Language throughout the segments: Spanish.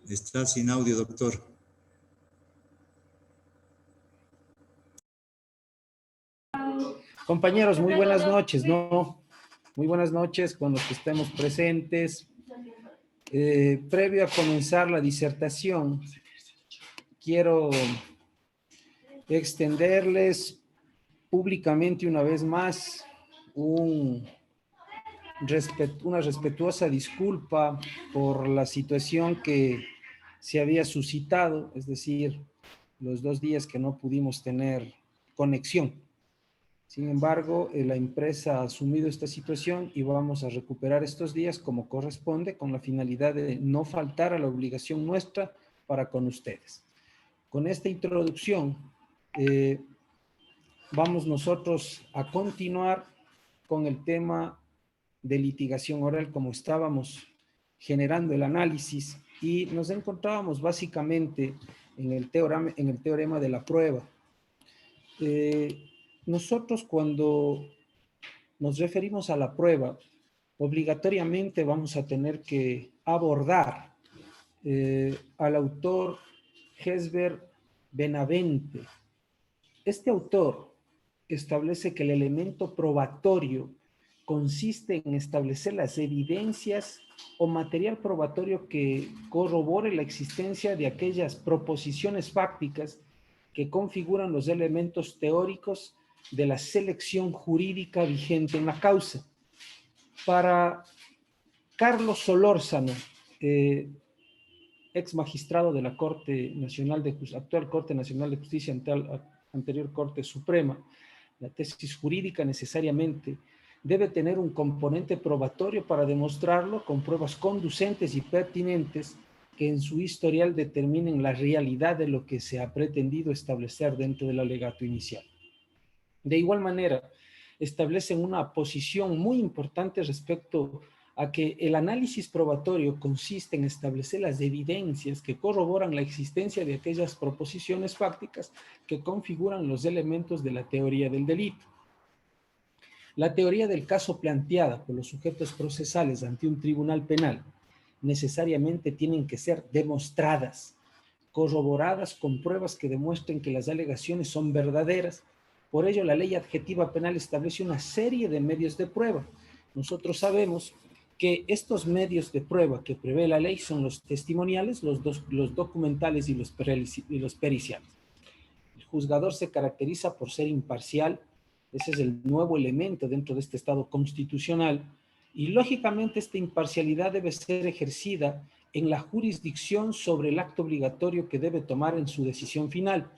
Está sin audio, doctor. Compañeros, muy buenas noches, ¿no? Muy buenas noches con los que estemos presentes. Previo a comenzar la disertación, quiero extenderles públicamente una vez más una respetuosa disculpa por la situación que se había suscitado, es decir, los 2 días que no pudimos tener conexión. Sin embargo, la empresa ha asumido esta situación y vamos a recuperar estos días como corresponde, con la finalidad de no faltar a la obligación nuestra para con ustedes. Con esta introducción, vamos nosotros a continuar con el tema de litigación oral, como estábamos generando el análisis, y nos encontrábamos básicamente en el teorema de la prueba. Nosotros, cuando nos referimos a la prueba, obligatoriamente vamos a tener que abordar al autor Gesber Benavente. Este autor establece que el elemento probatorio consiste en establecer las evidencias o material probatorio que corrobore la existencia de aquellas proposiciones fácticas que configuran los elementos teóricos de la selección jurídica vigente en la causa. Para Carlos Solórzano, ex magistrado de la actual Corte Nacional de Justicia, anterior Corte Suprema, la tesis jurídica necesariamente debe tener un componente probatorio para demostrarlo con pruebas conducentes y pertinentes que en su historial determinen la realidad de lo que se ha pretendido establecer dentro del alegato inicial. De igual manera, establecen una posición muy importante respecto a que el análisis probatorio consiste en establecer las evidencias que corroboran la existencia de aquellas proposiciones fácticas que configuran los elementos de la teoría del delito. La teoría del caso planteada por los sujetos procesales ante un tribunal penal necesariamente tienen que ser demostradas, corroboradas con pruebas que demuestren que las alegaciones son verdaderas. Por ello, la ley adjetiva penal establece una serie de medios de prueba. Nosotros sabemos que estos medios de prueba que prevé la ley son los testimoniales, los documentales y los periciales. El juzgador se caracteriza por ser imparcial. Ese es el nuevo elemento dentro de este Estado constitucional. Y lógicamente esta imparcialidad debe ser ejercida en la jurisdicción sobre el acto obligatorio que debe tomar en su decisión final.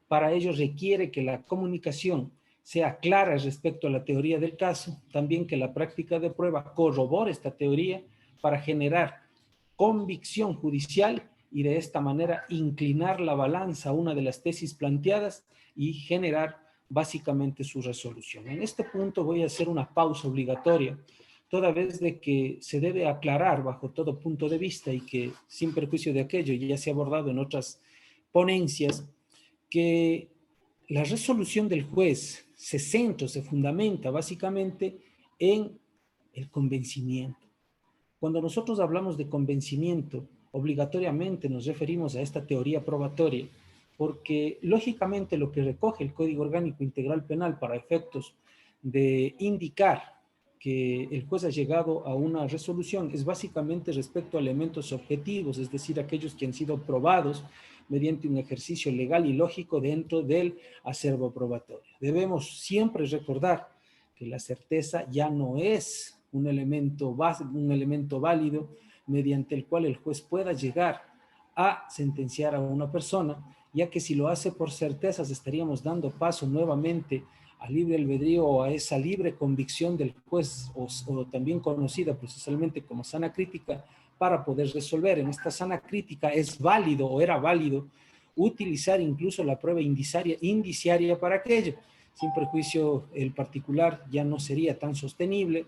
Para ello requiere que la comunicación sea clara respecto a la teoría del caso, también que la práctica de prueba corrobore esta teoría para generar convicción judicial y de esta manera inclinar la balanza a una de las tesis planteadas y generar básicamente su resolución. En este punto voy a hacer una pausa obligatoria, toda vez de que se debe aclarar bajo todo punto de vista y que sin perjuicio de aquello ya se ha abordado en otras ponencias, que la resolución del juez se fundamenta básicamente en el convencimiento. Cuando nosotros hablamos de convencimiento, obligatoriamente nos referimos a esta teoría probatoria, porque lógicamente lo que recoge el Código Orgánico Integral Penal para efectos de indicar que el juez ha llegado a una resolución es básicamente respecto a elementos objetivos, es decir, aquellos que han sido probados mediante un ejercicio legal y lógico dentro del acervo probatorio. Debemos siempre recordar que la certeza ya no es un elemento válido mediante el cual el juez pueda llegar a sentenciar a una persona, ya que si lo hace por certezas estaríamos dando paso nuevamente a libre albedrío o a esa libre convicción del juez o también conocida procesalmente como sana crítica para poder resolver. En esta sana crítica es válido o era válido utilizar incluso la prueba indiciaria para aquello. Sin perjuicio, el particular ya no sería tan sostenible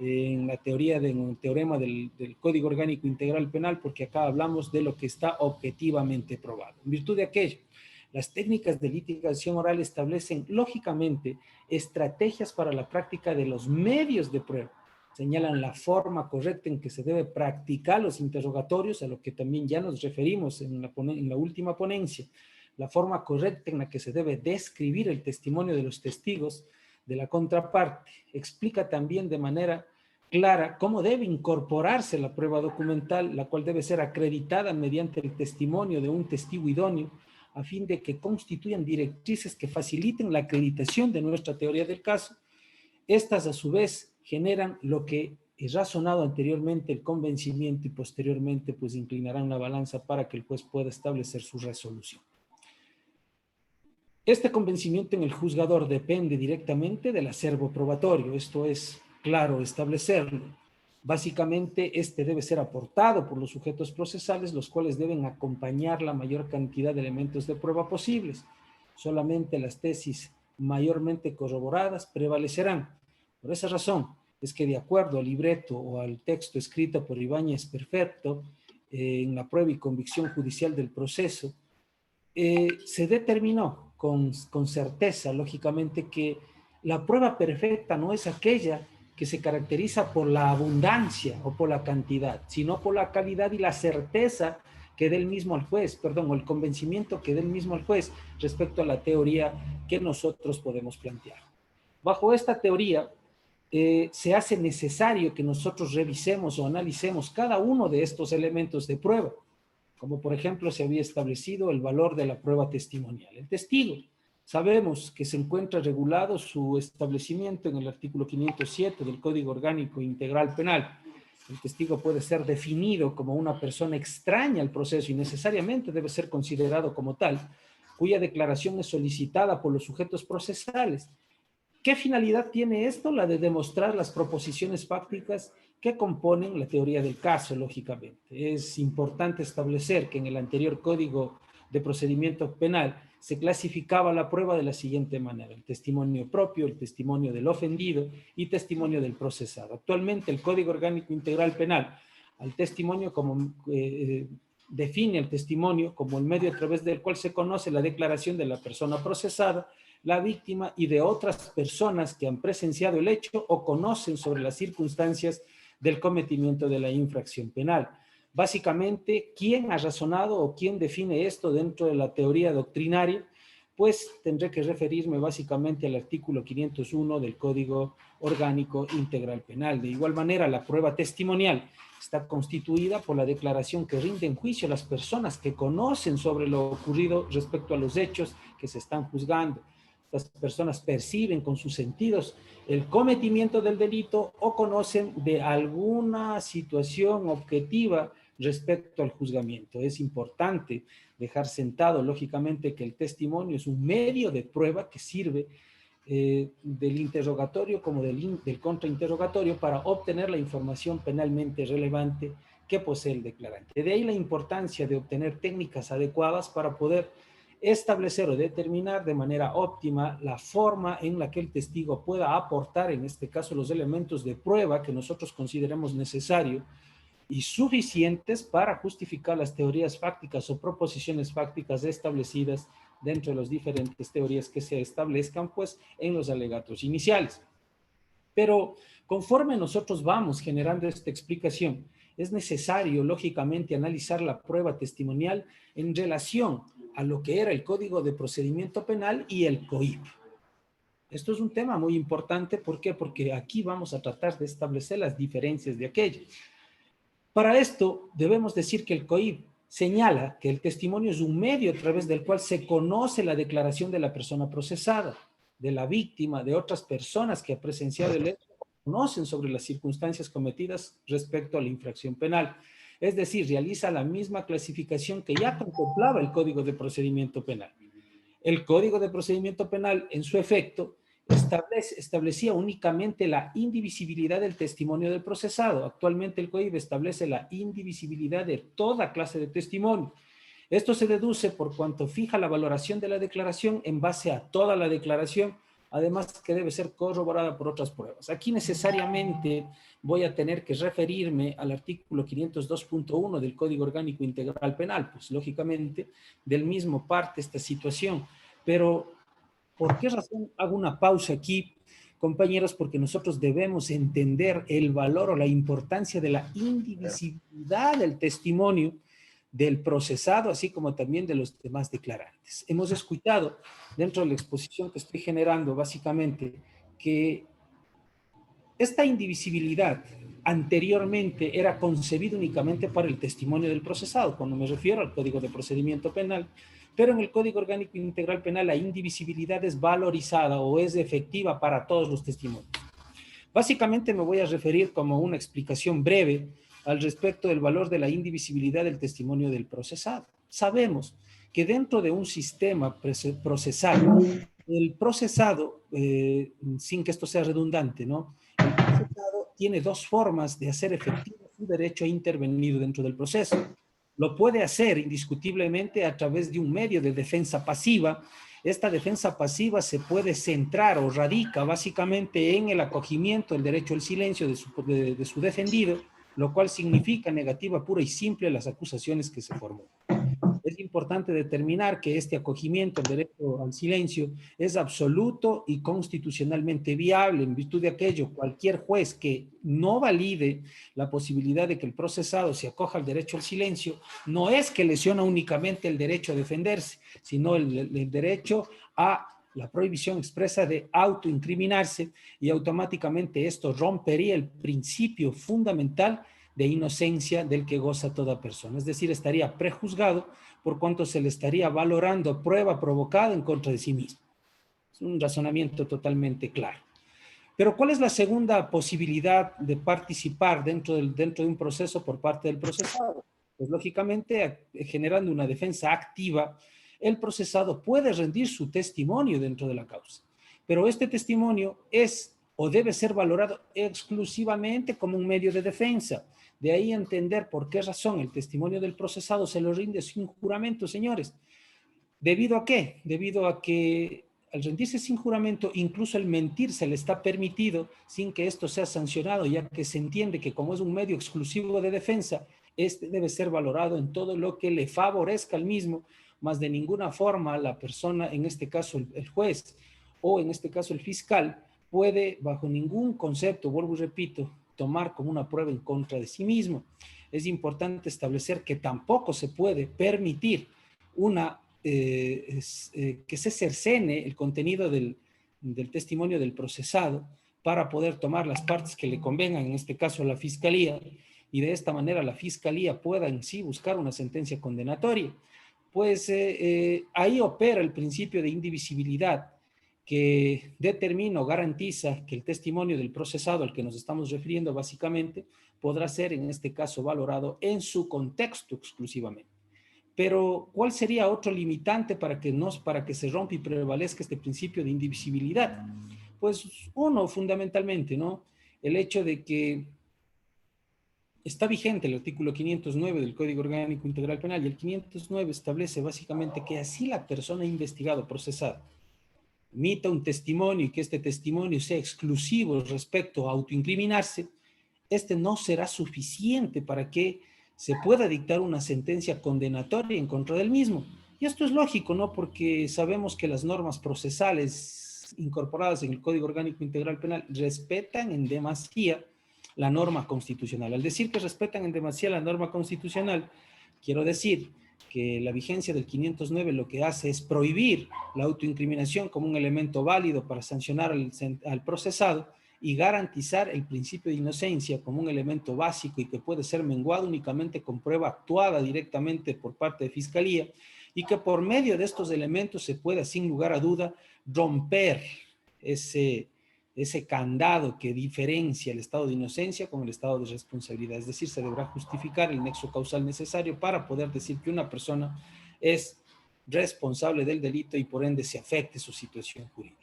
en la teoría del teorema del Código Orgánico Integral Penal, porque acá hablamos de lo que está objetivamente probado. En virtud de aquello, las técnicas de litigación oral establecen lógicamente estrategias para la práctica de los medios de prueba. señalan la forma correcta en que se debe practicar los interrogatorios, a lo que también ya nos referimos en la última ponencia, la forma correcta en la que se debe describir el testimonio de los testigos de la contraparte. Explica también de manera clara cómo debe incorporarse la prueba documental, la cual debe ser acreditada mediante el testimonio de un testigo idóneo, a fin de que constituyan directrices que faciliten la acreditación de nuestra teoría del caso. Estas, a su vez, generan lo que es razonado anteriormente, el convencimiento, y posteriormente pues inclinarán la balanza para que el juez pueda establecer su resolución. Este convencimiento en el juzgador depende directamente del acervo probatorio, esto es claro establecerlo. Básicamente, este debe ser aportado por los sujetos procesales, los cuales deben acompañar la mayor cantidad de elementos de prueba posibles. Solamente las tesis mayormente corroboradas prevalecerán. Por esa razón, es que de acuerdo al libreto o al texto escrito por Ibáñez Perfecto, en la prueba y convicción judicial del proceso, se determinó con certeza, lógicamente, que la prueba perfecta no es aquella que se caracteriza por la abundancia o por la cantidad, sino por la calidad y la certeza que dé el mismo al juez, perdón, o el convencimiento que dé el mismo al juez respecto a la teoría que nosotros podemos plantear. Bajo esta teoría, se hace necesario que nosotros revisemos o analicemos cada uno de estos elementos de prueba, como por ejemplo se había establecido el valor de la prueba testimonial. El testigo, sabemos que se encuentra regulado su establecimiento en el artículo 507 del Código Orgánico Integral Penal. El testigo puede ser definido como una persona extraña al proceso y necesariamente debe ser considerado como tal, cuya declaración es solicitada por los sujetos procesales. ¿Qué finalidad tiene esto? La de demostrar las proposiciones fácticas que componen la teoría del caso, lógicamente. Es importante establecer que en el anterior Código de Procedimiento Penal se clasificaba la prueba de la siguiente manera: el testimonio propio, el testimonio del ofendido y testimonio del procesado. Actualmente el Código Orgánico Integral Penal al testimonio como define el testimonio como el medio a través del cual se conoce la declaración de la persona procesada, la víctima y de otras personas que han presenciado el hecho o conocen sobre las circunstancias del cometimiento de la infracción penal. Básicamente, ¿quién ha razonado o quién define esto dentro de la teoría doctrinaria? Pues tendré que referirme básicamente al artículo 501 del Código Orgánico Integral Penal. De igual manera, la prueba testimonial está constituida por la declaración que rinden juicio a las personas que conocen sobre lo ocurrido respecto a los hechos que se están juzgando. Estas personas perciben con sus sentidos el cometimiento del delito o conocen de alguna situación objetiva respecto al juzgamiento. Es importante dejar sentado, lógicamente, que el testimonio es un medio de prueba que sirve del interrogatorio como del contrainterrogatorio para obtener la información penalmente relevante que posee el declarante. De ahí la importancia de obtener técnicas adecuadas para poder establecer o determinar de manera óptima la forma en la que el testigo pueda aportar, en este caso, los elementos de prueba que nosotros consideremos necesario y suficientes para justificar las teorías fácticas o proposiciones fácticas establecidas dentro de las diferentes teorías que se establezcan, pues, en los alegatos iniciales. Pero conforme nosotros vamos generando esta explicación, es necesario, lógicamente, analizar la prueba testimonial en relación a lo que era el Código de Procedimiento Penal y el COIP. Esto es un tema muy importante. ¿Por qué? Porque aquí vamos a tratar de establecer las diferencias de aquello. Para esto, debemos decir que el COIP señala que el testimonio es un medio a través del cual se conoce la declaración de la persona procesada, de la víctima, de otras personas que han presenciado el hecho, conocen sobre las circunstancias cometidas respecto a la infracción penal. Es decir, realiza la misma clasificación que ya contemplaba el Código de Procedimiento Penal. El Código de Procedimiento Penal, en su efecto, establecía únicamente la indivisibilidad del testimonio del procesado. Actualmente el COIP establece la indivisibilidad de toda clase de testimonio. Esto se deduce por cuanto fija la valoración de la declaración en base a toda la declaración, además que debe ser corroborada por otras pruebas. Aquí necesariamente voy a tener que referirme al artículo 502.1 del Código Orgánico Integral Penal, pues lógicamente del mismo parte esta situación. Pero, ¿por qué razón hago una pausa aquí? compañeros, porque nosotros debemos entender el valor o la importancia de la indivisibilidad del testimonio del procesado, así como también de los demás declarantes. Hemos escuchado dentro de la exposición que estoy generando, básicamente, que esta indivisibilidad anteriormente era concebida únicamente para el testimonio del procesado, cuando me refiero al Código de Procedimiento Penal, pero en el Código Orgánico Integral Penal la indivisibilidad es valorizada o es efectiva para todos los testimonios. Básicamente me voy a referir como una explicación breve al respecto del valor de la indivisibilidad del testimonio del procesado. Sabemos que dentro de un sistema procesal, el procesado, sin que esto sea redundante, ¿no? El procesado tiene dos formas de hacer efectivo su derecho a intervenir dentro del proceso. Lo puede hacer indiscutiblemente a través de un medio de defensa pasiva. Esta defensa pasiva se puede centrar o radica básicamente en el acogimiento del derecho al silencio de su defendido, lo cual significa negativa pura y simple a las acusaciones que se formulan. Es importante determinar que este acogimiento al derecho al silencio es absoluto y constitucionalmente viable. En virtud de aquello, cualquier juez que no valide la posibilidad de que el procesado se acoja al derecho al silencio, no es que lesiona únicamente el derecho a defenderse, sino el derecho a la prohibición expresa de autoincriminarse, y automáticamente esto rompería el principio fundamental de inocencia del que goza toda persona. Es decir, estaría prejuzgado por cuanto se le estaría valorando prueba provocada en contra de sí mismo. Es un razonamiento totalmente claro. Pero ¿cuál es la segunda posibilidad de participar dentro de un proceso por parte del procesado? Pues lógicamente, generando una defensa activa, el procesado puede rendir su testimonio dentro de la causa. Pero este testimonio es o debe ser valorado exclusivamente como un medio de defensa. De ahí entender por qué razón el testimonio del procesado se lo rinde sin juramento, señores. ¿Debido a qué? Debido a que al rendirse sin juramento, incluso el mentir se le está permitido sin que esto sea sancionado, ya que se entiende que como es un medio exclusivo de defensa, este debe ser valorado en todo lo que le favorezca al mismo, más de ninguna forma la persona, en este caso el juez o en este caso el fiscal, puede bajo ningún concepto, vuelvo y repito, tomar como una prueba en contra de sí mismo. Es importante establecer que tampoco se puede permitir que se cercene el contenido del testimonio del procesado para poder tomar las partes que le convengan, en este caso a la fiscalía, y de esta manera la fiscalía pueda en sí buscar una sentencia condenatoria. Pues ahí opera el principio de indivisibilidad, que determina o garantiza que el testimonio del procesado al que nos estamos refiriendo básicamente podrá ser en este caso valorado en su contexto exclusivamente. Pero, ¿cuál sería otro limitante para que se rompa y prevalezca este principio de indivisibilidad? Pues uno, fundamentalmente, ¿no? El hecho de que está vigente el artículo 509 del Código Orgánico Integral Penal, y el 509 establece básicamente que así la persona investigada o procesada emita un testimonio y que este testimonio sea exclusivo respecto a autoincriminarse, este no será suficiente para que se pueda dictar una sentencia condenatoria en contra del mismo. Y esto es lógico, ¿no? Porque sabemos que las normas procesales incorporadas en el Código Orgánico Integral Penal respetan en demasía la norma constitucional. Al decir que respetan en demasía la norma constitucional, quiero decir que la vigencia del 509 lo que hace es prohibir la autoincriminación como un elemento válido para sancionar al procesado, y garantizar el principio de inocencia como un elemento básico y que puede ser menguado únicamente con prueba actuada directamente por parte de Fiscalía, y que por medio de estos elementos se pueda sin lugar a duda romper ese candado que diferencia el estado de inocencia con el estado de responsabilidad. Es decir, se deberá justificar el nexo causal necesario para poder decir que una persona es responsable del delito y por ende se afecte su situación jurídica.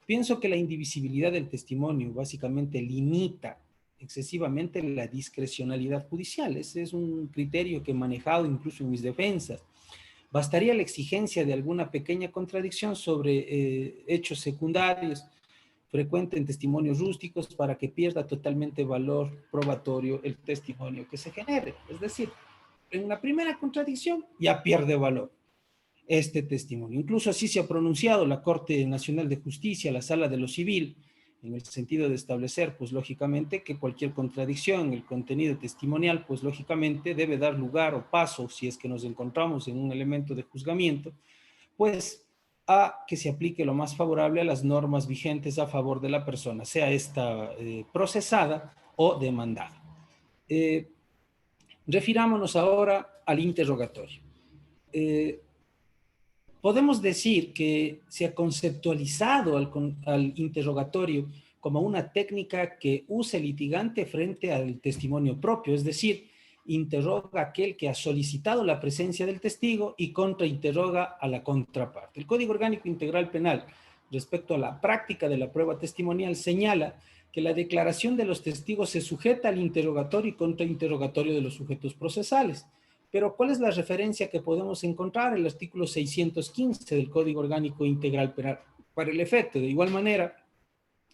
Pienso que la indivisibilidad del testimonio básicamente limita excesivamente la discrecionalidad judicial. Ese es un criterio que he manejado incluso en mis defensas. Bastaría la exigencia de alguna pequeña contradicción sobre hechos secundarios frecuentes en testimonios rústicos para que pierda totalmente valor probatorio el testimonio que se genere. Es decir, en la primera contradicción ya pierde valor este testimonio. Incluso así se ha pronunciado la Corte Nacional de Justicia, la Sala de lo Civil, en el sentido de establecer, pues lógicamente, que cualquier contradicción en el contenido testimonial, pues lógicamente debe dar lugar o paso, si es que nos encontramos en un elemento de juzgamiento, pues a que se aplique lo más favorable a las normas vigentes a favor de la persona, sea esta procesada o demandada. Refirámonos ahora al interrogatorio. Podemos decir que se ha conceptualizado al interrogatorio como una técnica que usa el litigante frente al testimonio propio, es decir, interroga a aquel que ha solicitado la presencia del testigo y contrainterroga a la contraparte. El Código Orgánico Integral Penal, respecto a la práctica de la prueba testimonial, señala que la declaración de los testigos se sujeta al interrogatorio y contrainterrogatorio de los sujetos procesales. Pero ¿cuál es la referencia que podemos encontrar? El artículo 615 del Código Orgánico Integral Penal. Para el efecto, de igual manera,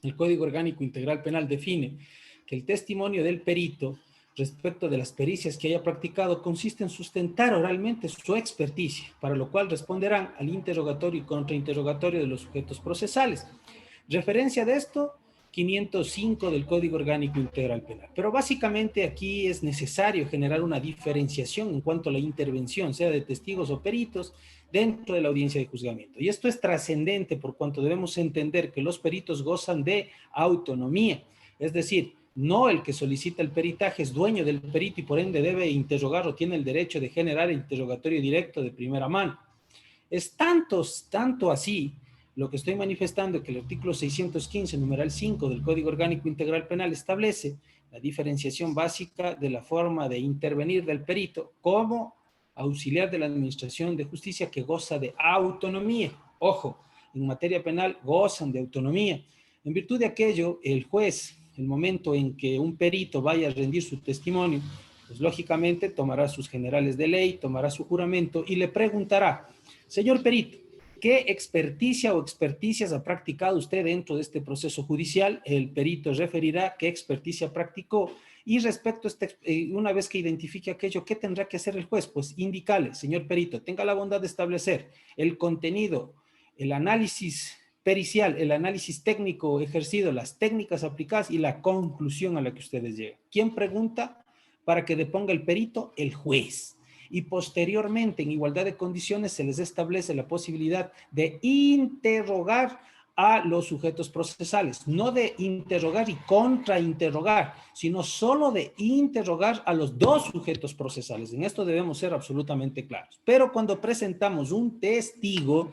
el Código Orgánico Integral Penal define que el testimonio del perito respecto de las pericias que haya practicado consiste en sustentar oralmente su experticia, para lo cual responderán al interrogatorio y contrainterrogatorio de los sujetos procesales. Referencia de esto, 505 del Código Orgánico Integral Penal. Pero básicamente aquí es necesario generar una diferenciación en cuanto a la intervención, sea de testigos o peritos, dentro de la audiencia de juzgamiento. Y esto es trascendente por cuanto debemos entender que los peritos gozan de autonomía, es decir, no el que solicita el peritaje es dueño del perito y por ende debe interrogar o tiene el derecho de generar el interrogatorio directo de primera mano. Es tanto así lo que estoy manifestando que el artículo 615, numeral 5 del Código Orgánico Integral Penal establece la diferenciación básica de la forma de intervenir del perito como auxiliar de la Administración de Justicia que goza de autonomía. Ojo, en materia penal gozan de autonomía. En virtud de aquello, el juez, el momento en que un perito vaya a rendir su testimonio, pues lógicamente tomará sus generales de ley, tomará su juramento y le preguntará: señor perito, ¿qué experticia o experticias ha practicado usted dentro de este proceso judicial? El perito referirá qué experticia practicó y respecto a una vez que identifique aquello, ¿qué tendrá que hacer el juez? Pues indicarle: señor perito, tenga la bondad de establecer el contenido, el análisis pericial, el análisis técnico ejercido, las técnicas aplicadas y la conclusión a la que ustedes llegan. ¿Quién pregunta para que deponga el perito? El juez. Y posteriormente, en igualdad de condiciones, se les establece la posibilidad de interrogar a los sujetos procesales, no de interrogar y contrainterrogar, sino solo de interrogar a los dos sujetos procesales. En esto debemos ser absolutamente claros. Pero cuando presentamos un testigo,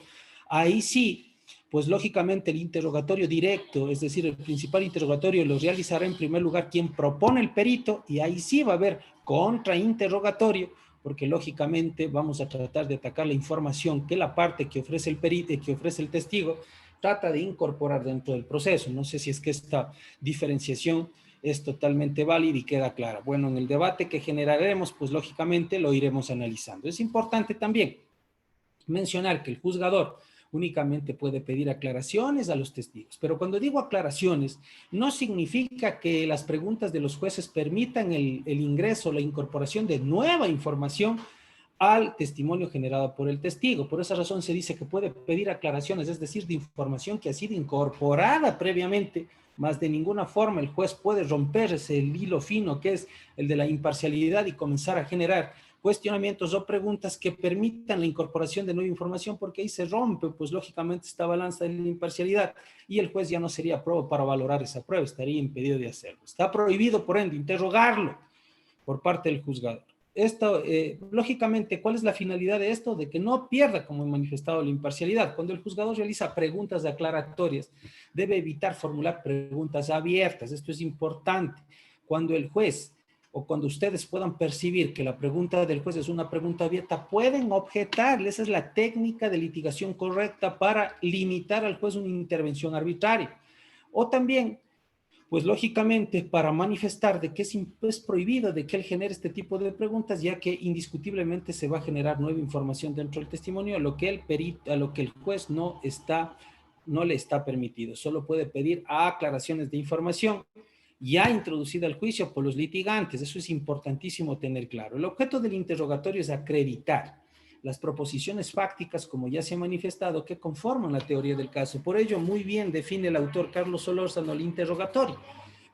ahí sí, pues lógicamente el interrogatorio directo, es decir, el principal interrogatorio lo realizará en primer lugar quien propone el perito y ahí sí va a haber contrainterrogatorio, porque lógicamente vamos a tratar de atacar la información que la parte que ofrece el perito, que ofrece el testigo, trata de incorporar dentro del proceso. No sé si es que esta diferenciación es totalmente válida y queda clara. Bueno, en el debate que generaremos, pues lógicamente lo iremos analizando. Es importante también mencionar que el juzgador únicamente puede pedir aclaraciones a los testigos. Pero cuando digo aclaraciones, no significa que las preguntas de los jueces permitan el ingreso, la incorporación de nueva información al testimonio generado por el testigo. Por esa razón se dice que puede pedir aclaraciones, es decir, de información que ha sido incorporada previamente, más de ninguna forma el juez puede romper ese hilo fino que es el de la imparcialidad y comenzar a generar cuestionamientos o preguntas que permitan la incorporación de nueva información, porque ahí se rompe, pues lógicamente, esta balanza de la imparcialidad y el juez ya no sería prueba para valorar esa prueba, estaría impedido de hacerlo. Está prohibido, por ende, interrogarlo por parte del juzgador. Esto, lógicamente, ¿cuál es la finalidad de esto? De que no pierda, como he manifestado, la imparcialidad. Cuando el juzgador realiza preguntas aclaratorias, debe evitar formular preguntas abiertas. Esto es importante. Cuando el juez o cuando ustedes puedan percibir que la pregunta del juez es una pregunta abierta, pueden objetarle. Esa es la técnica de litigación correcta para limitar al juez una intervención arbitraria. O también, pues lógicamente, para manifestar de que es prohibido de que él genere este tipo de preguntas, ya que indiscutiblemente se va a generar nueva información dentro del testimonio, a lo que el juez no le está permitido. Solo puede pedir aclaraciones de información ya introducida al juicio por los litigantes. Eso es importantísimo tener claro. El objeto del interrogatorio es acreditar las proposiciones fácticas, como ya se ha manifestado, que conforman la teoría del caso. Por ello, muy bien define el autor Carlos Solórzano el interrogatorio.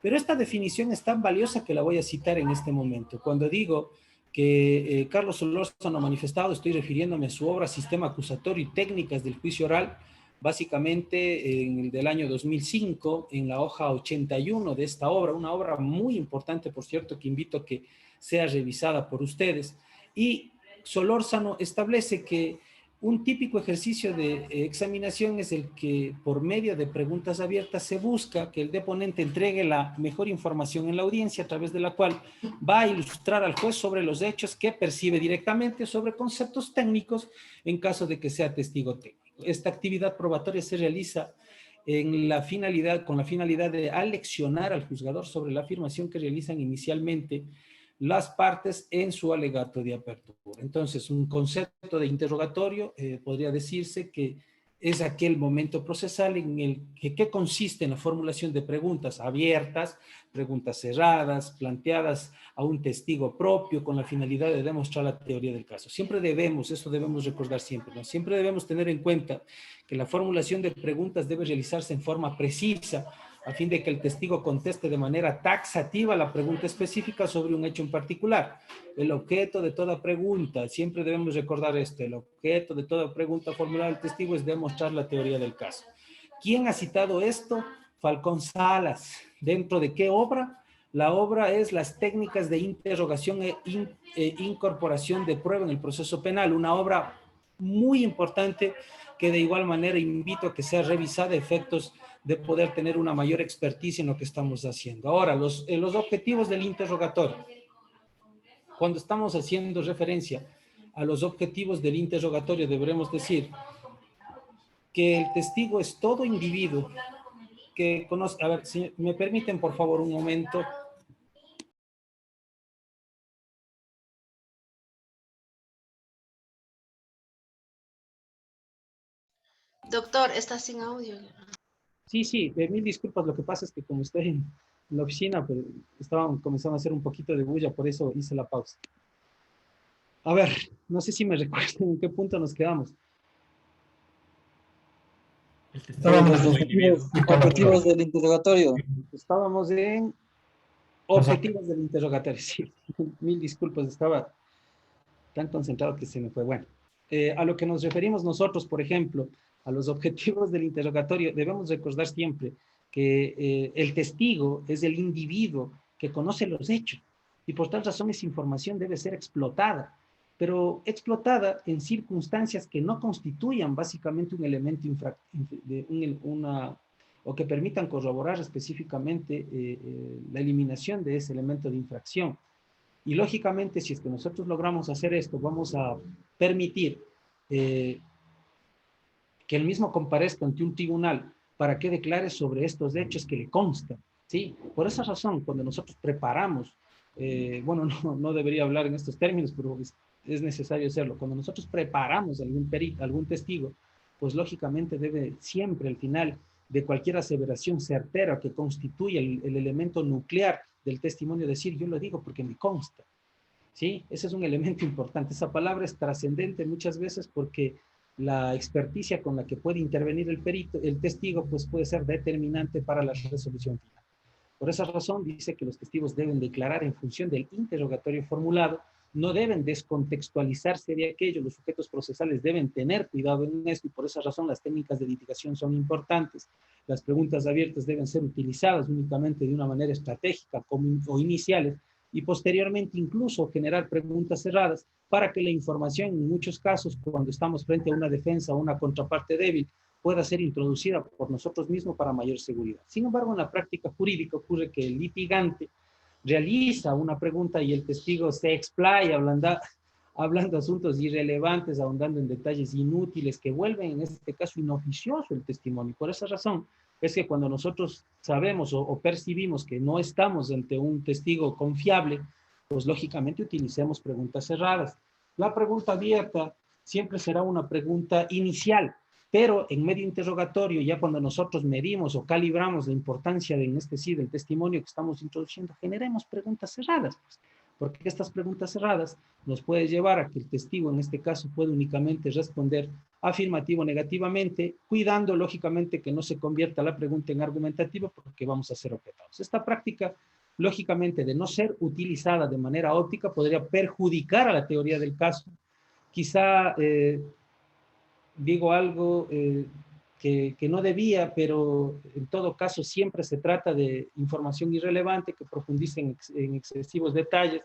Pero esta definición es tan valiosa que la voy a citar en este momento. Cuando digo que Carlos Solórzano ha manifestado, estoy refiriéndome a su obra Sistema Acusatorio y Técnicas del Juicio Oral, básicamente en el del año 2005, en la hoja 81 de esta obra, una obra muy importante, por cierto, que invito a que sea revisada por ustedes. Y Solórzano establece que un típico ejercicio de examinación es el que por medio de preguntas abiertas se busca que el deponente entregue la mejor información en la audiencia, a través de la cual va a ilustrar al juez sobre los hechos que percibe directamente, sobre conceptos técnicos en caso de que sea testigo técnico. Esta actividad probatoria se realiza con la finalidad de aleccionar al juzgador sobre la afirmación que realizan inicialmente las partes en su alegato de apertura. Entonces, un concepto de interrogatorio podría decirse que es aquel momento procesal en el que consiste en la formulación de preguntas abiertas, preguntas cerradas, planteadas a un testigo propio con la finalidad de demostrar la teoría del caso. Siempre debemos, eso debemos recordar siempre, ¿no? Siempre debemos tener en cuenta que la formulación de preguntas debe realizarse en forma precisa, a fin de que el testigo conteste de manera taxativa la pregunta específica sobre un hecho en particular. El objeto de toda pregunta, siempre debemos recordar esto, el objeto de toda pregunta formulada al testigo es demostrar la teoría del caso. ¿Quién ha citado esto? Falcón Salas. ¿Dentro de qué obra? La obra es Las técnicas de interrogación e incorporación de prueba en el proceso penal, una obra muy importante que de igual manera invito a que sea revisada a efectos de poder tener una mayor experticia en lo que estamos haciendo. Ahora, los objetivos del interrogatorio. Cuando estamos haciendo referencia a los objetivos del interrogatorio, deberemos decir que el testigo es todo individuo que conoce. A ver, si me permiten, por favor, un momento. Doctor, está sin audio. Sí, mil disculpas. Lo que pasa es que como estoy en la oficina, pues estaban comenzando a hacer un poquito de bulla, por eso hice la pausa. A ver, no sé si me recuerdan en qué punto nos quedamos. Los objetivos del interrogatorio. Estábamos en objetivos del interrogatorio, sí. Mil disculpas, estaba tan concentrado que se me fue. Bueno, a lo que nos referimos nosotros, por ejemplo, a los objetivos del interrogatorio, debemos recordar siempre que el testigo es el individuo que conoce los hechos y por tal razón esa información debe ser explotada, pero explotada en circunstancias que no constituyan básicamente un elemento o que permitan corroborar específicamente la eliminación de ese elemento de infracción. Y lógicamente, si es que nosotros logramos hacer esto, vamos a permitir que el mismo comparezca ante un tribunal para que declare sobre estos hechos que le constan, ¿sí? Por esa razón, cuando nosotros preparamos, bueno, no debería hablar en estos términos, pero es necesario hacerlo. Cuando nosotros preparamos algún perito, algún testigo, pues lógicamente debe siempre al final de cualquier aseveración certera que constituya el elemento nuclear del testimonio decir, yo lo digo porque me consta, ¿sí? Ese es un elemento importante. Esa palabra es trascendente muchas veces porque la experticia con la que puede intervenir el perito, el testigo, pues puede ser determinante para la resolución final. Por esa razón dice que los testigos deben declarar en función del interrogatorio formulado, no deben descontextualizarse de aquello, los sujetos procesales deben tener cuidado en esto y por esa razón las técnicas de litigación son importantes. Las preguntas abiertas deben ser utilizadas únicamente de una manera estratégica o iniciales y posteriormente incluso generar preguntas cerradas para que la información en muchos casos cuando estamos frente a una defensa o una contraparte débil pueda ser introducida por nosotros mismos para mayor seguridad. Sin embargo, en la práctica jurídica ocurre que el litigante realiza una pregunta y el testigo se explaya hablando asuntos irrelevantes, ahondando en detalles inútiles que vuelven en este caso inoficioso el testimonio. Por esa razón es que cuando nosotros sabemos o percibimos que no estamos ante un testigo confiable, pues lógicamente utilicemos preguntas cerradas. La pregunta abierta siempre será una pregunta inicial, pero en medio interrogatorio, ya cuando nosotros medimos o calibramos la importancia de, en este sí, del testimonio que estamos introduciendo, generemos preguntas cerradas. Pues. Porque estas preguntas cerradas nos puede llevar a que el testigo, en este caso, puede únicamente responder afirmativo o negativamente, cuidando, lógicamente, que no se convierta la pregunta en argumentativa porque vamos a ser objetados. Esta práctica, lógicamente, de no ser utilizada de manera óptica, podría perjudicar a la teoría del caso. Quizá digo algo que no debía, pero en todo caso siempre se trata de información irrelevante que profundice en excesivos detalles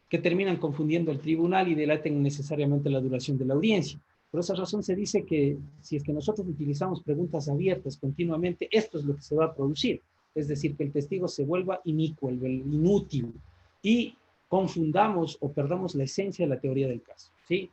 que terminan confundiendo al tribunal y delaten necesariamente la duración de la audiencia. Por esa razón se dice que si es que nosotros utilizamos preguntas abiertas continuamente, esto es lo que se va a producir. Es decir, que el testigo se vuelva inicuo, inútil, y confundamos o perdamos la esencia de la teoría del caso, ¿sí?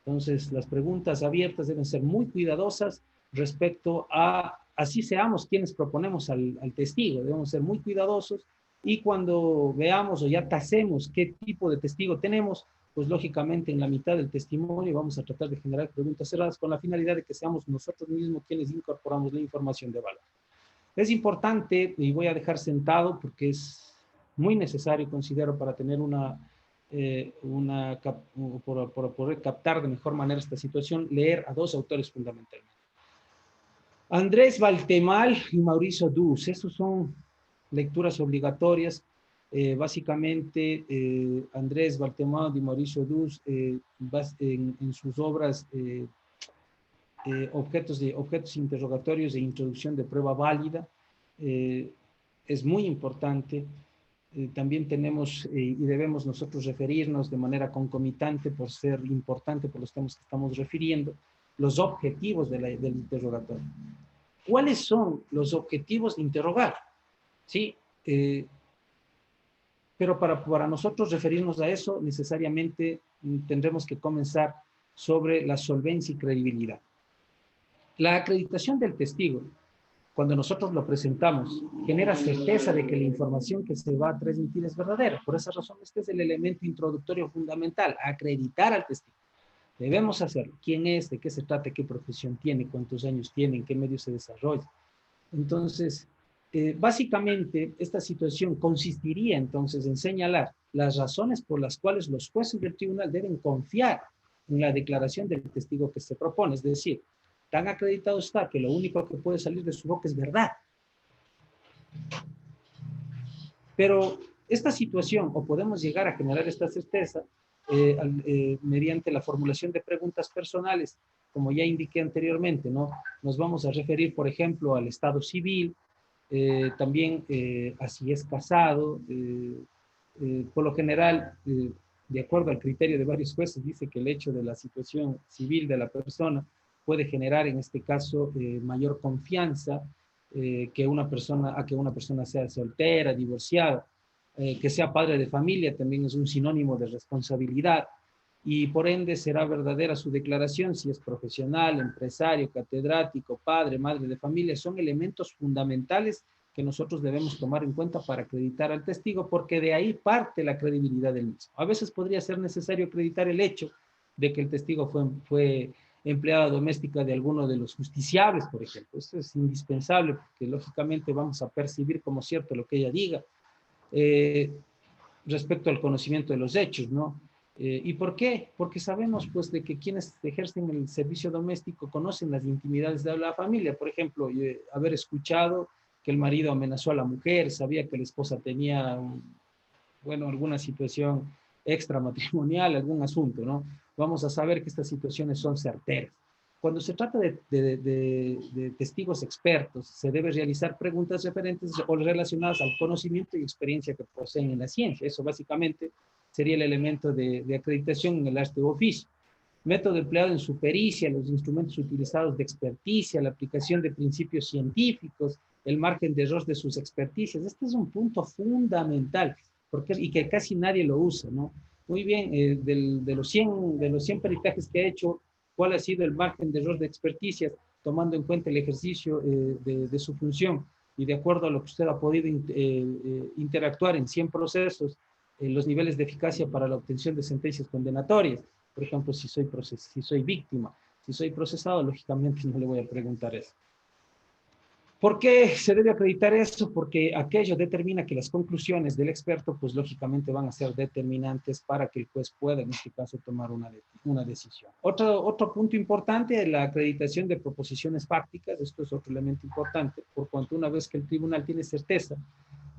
Entonces, las preguntas abiertas deben ser muy cuidadosas respecto a, así seamos quienes proponemos al testigo, debemos ser muy cuidadosos, y cuando veamos o ya tasemos qué tipo de testigo tenemos, pues lógicamente en la mitad del testimonio vamos a tratar de generar preguntas cerradas con la finalidad de que seamos nosotros mismos quienes incorporamos la información de valor. Es importante, y voy a dejar sentado porque es muy necesario, considero, para tener para poder captar de mejor manera esta situación, leer a dos autores fundamentalmente. Andrés Valtemal y Mauricio Dus, esos son lecturas obligatorias. Básicamente, Andrés Valtemal y Mauricio Dus, en sus obras objetos interrogatorios e introducción de prueba válida, es muy importante. También tenemos y debemos nosotros referirnos de manera concomitante, por ser importante por los temas que estamos refiriendo, los objetivos del interrogatorio. ¿Cuáles son los objetivos de interrogar? ¿Sí? Pero para nosotros referirnos a eso, necesariamente tendremos que comenzar sobre la solvencia y credibilidad. La acreditación del testigo, cuando nosotros lo presentamos, genera certeza de que la información que se va a transmitir es verdadera. Por esa razón, este es el elemento introductorio fundamental, acreditar al testigo. Debemos hacerlo. ¿Quién es? ¿De qué se trata? ¿Qué profesión tiene? ¿Cuántos años tiene? ¿En qué medio se desarrolla? Entonces, básicamente, esta situación consistiría entonces en señalar las razones por las cuales los jueces del tribunal deben confiar en la declaración del testigo que se propone. Es decir, tan acreditado está que lo único que puede salir de su boca es verdad. Pero esta situación, o podemos llegar a generar esta certeza, mediante la formulación de preguntas personales, como ya indiqué anteriormente, ¿no? Nos vamos a referir, por ejemplo, al estado civil, también a si es casado, por lo general, de acuerdo al criterio de varios jueces, dice que el hecho de la situación civil de la persona puede generar, en este caso, mayor confianza que una persona sea soltera, divorciada. Que sea padre de familia también es un sinónimo de responsabilidad, y por ende será verdadera su declaración si es profesional, empresario, catedrático, padre, madre de familia. Son elementos fundamentales que nosotros debemos tomar en cuenta para acreditar al testigo, porque de ahí parte la credibilidad del mismo. A veces podría ser necesario acreditar el hecho de que el testigo fue empleada doméstica de alguno de los justiciables, por ejemplo. Esto es indispensable porque lógicamente vamos a percibir como cierto lo que ella diga. Respecto al conocimiento de los hechos, ¿no? ¿Y por qué? Porque sabemos, pues, de que quienes ejercen el servicio doméstico conocen las intimidades de la familia. Por ejemplo, haber escuchado que el marido amenazó a la mujer, sabía que la esposa tenía, alguna situación extramatrimonial, algún asunto, ¿no? Vamos a saber que estas situaciones son certeras. Cuando se trata de testigos expertos, se debe realizar preguntas referentes o relacionadas al conocimiento y experiencia que poseen en la ciencia. Eso básicamente sería el elemento de acreditación en el arte u oficio. Método empleado en su pericia, los instrumentos utilizados de experticia, la aplicación de principios científicos, el margen de error de sus experticias. Este es un punto fundamental y que casi nadie lo usa, ¿no? Muy bien, de los 100 peritajes que ha hecho, ¿cuál ha sido el margen de error de experticias, tomando en cuenta el ejercicio de su función? Y de acuerdo a lo que usted ha podido interactuar en 100 procesos, los niveles de eficacia para la obtención de sentencias condenatorias. Por ejemplo, si soy víctima, si soy procesado, lógicamente no le voy a preguntar eso. ¿Por qué se debe acreditar eso? Porque aquello determina que las conclusiones del experto, pues lógicamente van a ser determinantes para que el juez pueda, en este caso, tomar una decisión. Otro punto importante es la acreditación de proposiciones fácticas. Esto es otro elemento importante, por cuanto una vez que el tribunal tiene certeza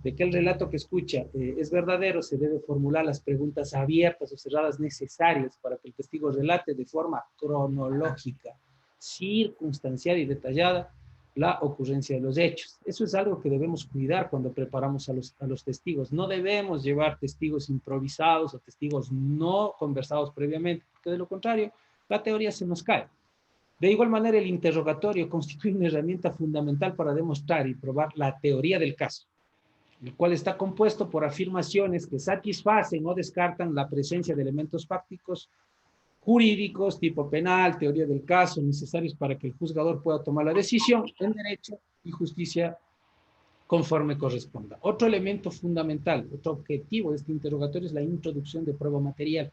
de que el relato que escucha es verdadero, se debe formular las preguntas abiertas o cerradas necesarias para que el testigo relate de forma cronológica, circunstancial y detallada la ocurrencia de los hechos. Eso es algo que debemos cuidar cuando preparamos a los testigos. No debemos llevar testigos improvisados o testigos no conversados previamente, porque de lo contrario, la teoría se nos cae. De igual manera, el interrogatorio constituye una herramienta fundamental para demostrar y probar la teoría del caso, el cual está compuesto por afirmaciones que satisfacen o descartan la presencia de elementos fácticos jurídicos, tipo penal, teoría del caso, necesarios para que el juzgador pueda tomar la decisión en derecho y justicia conforme corresponda. Otro elemento fundamental, otro objetivo de este interrogatorio es la introducción de prueba material.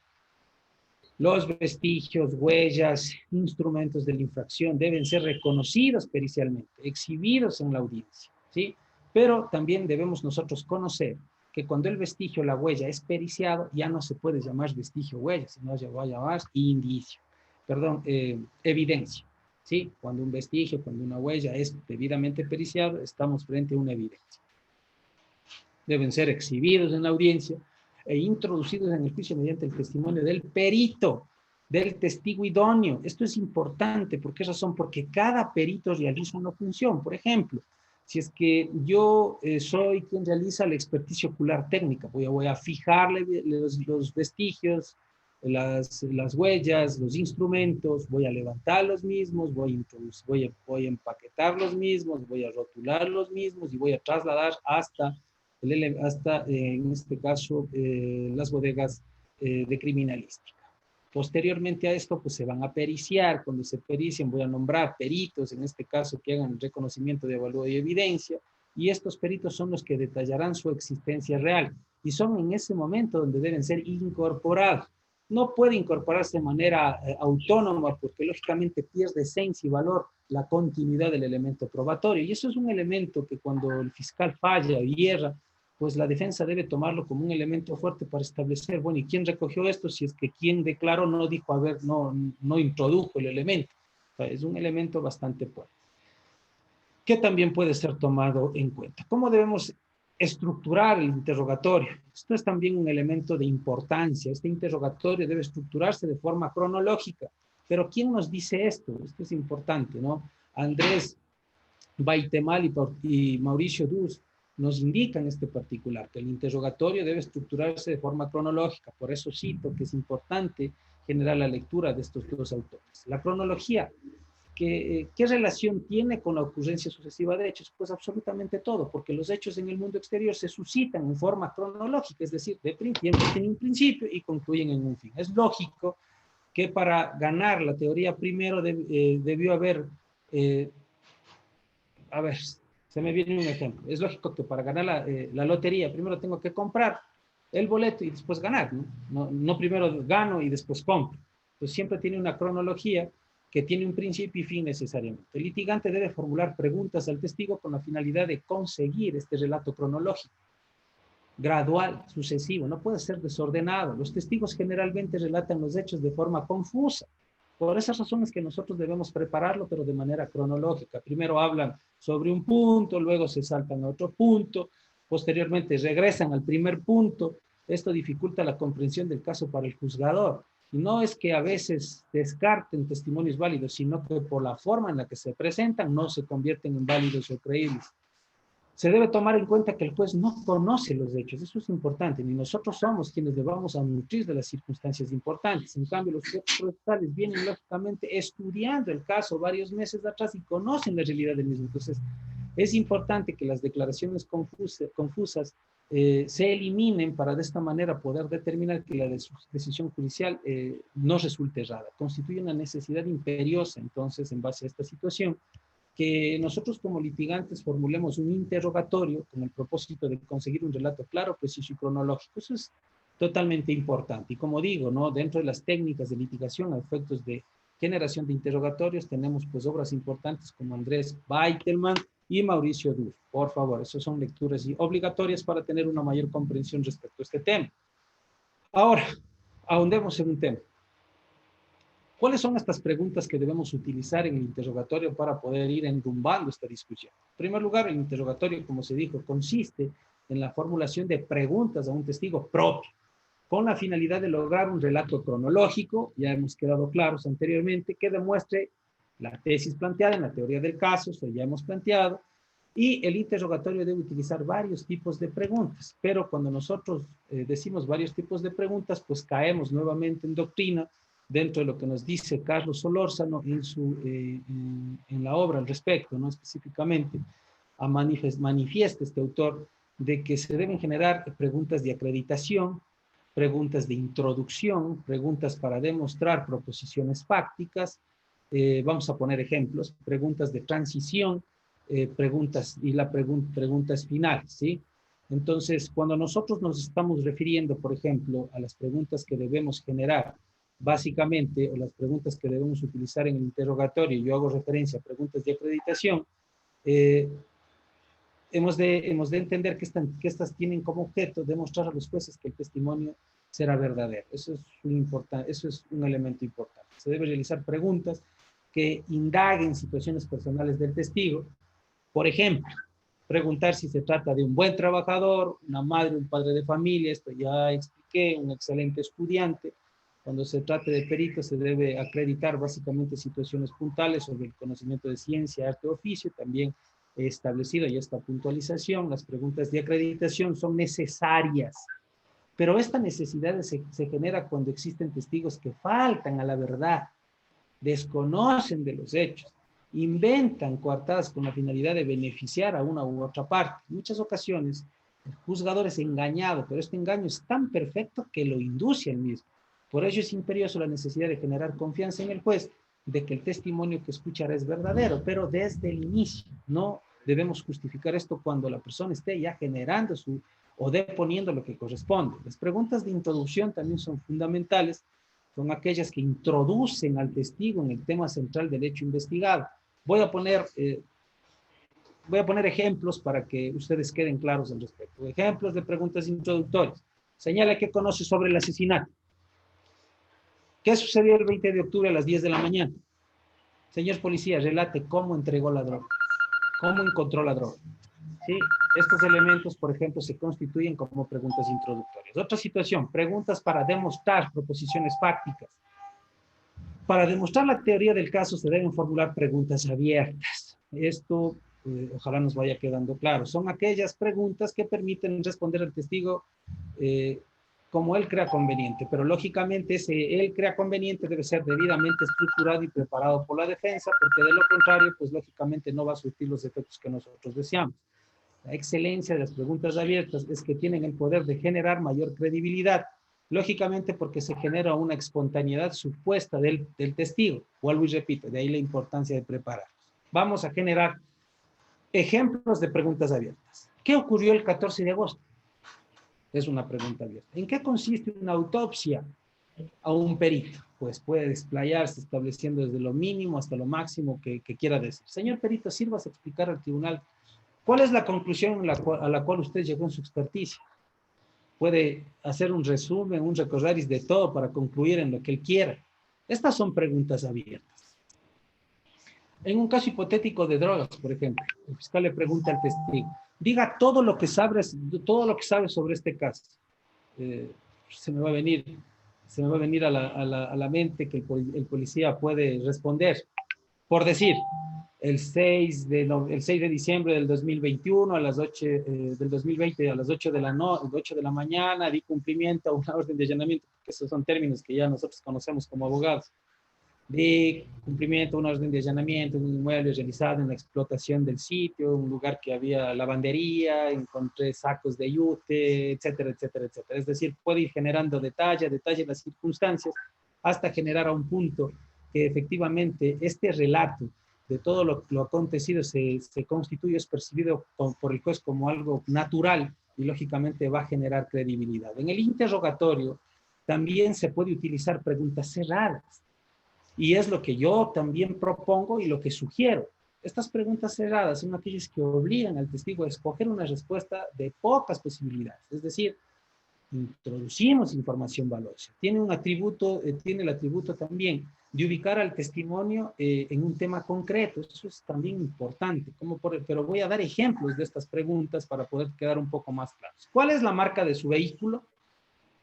Los vestigios, huellas, instrumentos de la infracción deben ser reconocidos pericialmente, exhibidos en la audiencia, ¿sí? Pero también debemos nosotros conocer que cuando el vestigio, la huella, es periciado, ya no se puede llamar vestigio huella, sino se va a llamar indicio, evidencia, ¿sí? Cuando un vestigio, cuando una huella es debidamente periciado, estamos frente a una evidencia. Deben ser exhibidos en la audiencia e introducidos en el juicio mediante el testimonio del perito, del testigo idóneo. Esto es importante. ¿Por qué razón? Porque cada perito realiza una función. Por ejemplo, si es que yo soy quien realiza la experticia ocular técnica, voy a fijarle los vestigios, las huellas, los instrumentos, voy a levantar los mismos, voy a empaquetar los mismos, voy a rotular los mismos y voy a trasladar hasta en este caso, las bodegas de criminalística. Posteriormente a esto, pues se van a periciar. Cuando se pericien, voy a nombrar peritos, en este caso, que hagan el reconocimiento de avalúo y evidencia, y estos peritos son los que detallarán su existencia real, y son en ese momento donde deben ser incorporados. No puede incorporarse de manera autónoma, porque lógicamente pierde esencia y valor la continuidad del elemento probatorio, y eso es un elemento que cuando el fiscal falla o hierra, pues la defensa debe tomarlo como un elemento fuerte para establecer, bueno, ¿y quién recogió esto? Si es que quien declaró no dijo, a ver, no introdujo el elemento. O sea, es un elemento bastante fuerte, que también puede ser tomado en cuenta. ¿Cómo debemos estructurar el interrogatorio? Esto es también un elemento de importancia. Este interrogatorio debe estructurarse de forma cronológica. Pero ¿quién nos dice esto? Esto es importante, ¿no? Andrés Baitemal y Mauricio Dus nos indican este particular, que el interrogatorio debe estructurarse de forma cronológica. Por eso cito que es importante generar la lectura de estos dos autores. La cronología, ¿qué relación tiene con la ocurrencia sucesiva de hechos? Pues absolutamente todo, porque los hechos en el mundo exterior se suscitan en forma cronológica, es decir, tienen un principio y concluyen en un fin. Es lógico que para ganar la teoría primero debió haber... a ver, se me viene un ejemplo. Es lógico que para ganar la lotería primero tengo que comprar el boleto y después ganar, ¿no? No primero gano y después compro. Entonces siempre tiene una cronología que tiene un principio y fin necesariamente. El litigante debe formular preguntas al testigo con la finalidad de conseguir este relato cronológico, gradual, sucesivo, no puede ser desordenado. Los testigos generalmente relatan los hechos de forma confusa. Por esas razones que nosotros debemos prepararlo, pero de manera cronológica. Primero hablan sobre un punto, luego se saltan a otro punto, posteriormente regresan al primer punto. Esto dificulta la comprensión del caso para el juzgador. Y no es que a veces descarten testimonios válidos, sino que por la forma en la que se presentan no se convierten en válidos o creíbles. Se debe tomar en cuenta que el juez no conoce los hechos, eso es importante, ni nosotros somos quienes le vamos a nutrir de las circunstancias importantes. En cambio, los jueces procesales vienen lógicamente estudiando el caso varios meses atrás y conocen la realidad del mismo. Entonces, es importante que las declaraciones confusas se eliminen para de esta manera poder determinar que la decisión judicial no resulte errada. Constituye una necesidad imperiosa, entonces, en base a esta situación, que nosotros como litigantes formulemos un interrogatorio con el propósito de conseguir un relato claro, preciso y cronológico. Eso es totalmente importante. Y como digo, ¿no? Dentro de las técnicas de litigación a efectos de generación de interrogatorios tenemos pues obras importantes como Andrés Baitelman y Mauricio Duf. Por favor, esas son lecturas obligatorias para tener una mayor comprensión respecto a este tema. Ahora, ahondemos en un tema. ¿Cuáles son estas preguntas que debemos utilizar en el interrogatorio para poder ir enrumbando esta discusión? En primer lugar, el interrogatorio, como se dijo, consiste en la formulación de preguntas a un testigo propio, con la finalidad de lograr un relato cronológico, ya hemos quedado claros anteriormente, que demuestre la tesis planteada en la teoría del caso, eso ya hemos planteado, y el interrogatorio debe utilizar varios tipos de preguntas, pero cuando nosotros decimos varios tipos de preguntas, pues caemos nuevamente en doctrina, dentro de lo que nos dice Carlos Solórzano en la obra al respecto, ¿no? Específicamente, manifiesta este autor de que se deben generar preguntas de acreditación, preguntas de introducción, preguntas para demostrar proposiciones fácticas, vamos a poner ejemplos, preguntas de transición, preguntas finales, ¿sí? Entonces, cuando nosotros nos estamos refiriendo, por ejemplo, a las preguntas que debemos generar, básicamente, o las preguntas que debemos utilizar en el interrogatorio, yo hago referencia a preguntas de acreditación, hemos de entender que estas tienen como objeto demostrar a los jueces que el testimonio será verdadero. Eso es un elemento importante. Se debe realizar preguntas que indaguen situaciones personales del testigo. Por ejemplo, preguntar si se trata de un buen trabajador, una madre, un padre de familia, esto ya expliqué, un excelente estudiante. Cuando se trate de perito se debe acreditar básicamente situaciones puntuales sobre el conocimiento de ciencia, arte o oficio. También he establecido ya esta puntualización. Las preguntas de acreditación son necesarias, pero esta necesidad se genera cuando existen testigos que faltan a la verdad, desconocen de los hechos, inventan coartadas con la finalidad de beneficiar a una u otra parte. En muchas ocasiones, el juzgador es engañado, pero este engaño es tan perfecto que lo induce al mismo. Por ello es imperioso la necesidad de generar confianza en el juez de que el testimonio que escuchará es verdadero, pero desde el inicio. No debemos justificar esto cuando la persona esté ya generando o deponiendo lo que corresponde. Las preguntas de introducción también son fundamentales, son aquellas que introducen al testigo en el tema central del hecho investigado. Voy a poner ejemplos para que ustedes queden claros al respecto. Ejemplos de preguntas introductorias. Señala qué conoce sobre el asesinato. ¿Qué sucedió el 20 de octubre a las 10 de la mañana? Señor policía, relate cómo entregó la droga, cómo encontró la droga. ¿Sí? Estos elementos, por ejemplo, se constituyen como preguntas introductorias. Otra situación, preguntas para demostrar proposiciones fácticas. Para demostrar la teoría del caso se deben formular preguntas abiertas. Esto, ojalá nos vaya quedando claro. Son aquellas preguntas que permiten responder al testigo como él crea conveniente, pero lógicamente ese él crea conveniente debe ser debidamente estructurado y preparado por la defensa, porque de lo contrario, pues lógicamente no va a surtir los efectos que nosotros deseamos. La excelencia de las preguntas abiertas es que tienen el poder de generar mayor credibilidad, lógicamente porque se genera una espontaneidad supuesta del testigo. Vuelvo y repito, de ahí la importancia de prepararlos. Vamos a generar ejemplos de preguntas abiertas. ¿Qué ocurrió el 14 de agosto? Es una pregunta abierta. ¿En qué consiste una autopsia a un perito? Pues puede desplayarse estableciendo desde lo mínimo hasta lo máximo que quiera decir. Señor perito, sirvas a explicar al tribunal cuál es la conclusión a la cual usted llegó en su experticia. Puede hacer un resumen, un recorderis de todo para concluir en lo que él quiera. Estas son preguntas abiertas. En un caso hipotético de drogas, por ejemplo, el fiscal le pregunta al testigo, diga todo lo que sabe sobre este caso. Se me va a venir a la mente que el policía puede responder. Por decir, el 6 de diciembre del 2021 a las 8 del 2020 a las 8 de la mañana di cumplimiento a una orden de allanamiento, porque esos son términos que ya nosotros conocemos como abogados. Di cumplimiento a una orden de allanamiento en un inmueble realizado en la explotación del sitio, un lugar que había lavandería, encontré sacos de yute, etcétera, etcétera, etcétera. Es decir, puede ir generando detalle las circunstancias hasta generar a un punto que efectivamente este relato de todo lo acontecido se constituye, es percibido por el juez como algo natural y lógicamente va a generar credibilidad. En el interrogatorio también se puede utilizar preguntas cerradas y es lo que yo también propongo y lo que sugiero. Estas preguntas cerradas son aquellas que obligan al testigo a escoger una respuesta de pocas posibilidades. Es decir, introducimos información valiosa. Tiene un atributo, tiene el atributo también de ubicar al testimonio en un tema concreto. Eso es también importante. Pero voy a dar ejemplos de estas preguntas para poder quedar un poco más claros. ¿Cuál es la marca de su vehículo?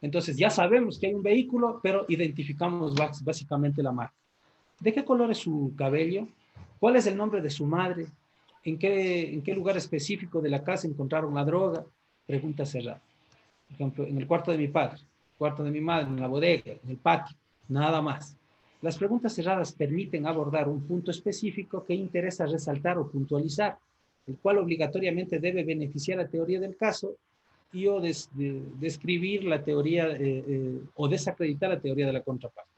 Entonces ya sabemos que hay un vehículo, pero identificamos básicamente la marca. ¿De qué color es su cabello? ¿Cuál es el nombre de su madre? ¿En qué lugar específico de la casa encontraron la droga? Pregunta cerrada. Por ejemplo, en el cuarto de mi padre, el cuarto de mi madre, en la bodega, en el patio, nada más. Las preguntas cerradas permiten abordar un punto específico que interesa resaltar o puntualizar, el cual obligatoriamente debe beneficiar la teoría del caso y o describir la teoría o desacreditar la teoría de la contraparte.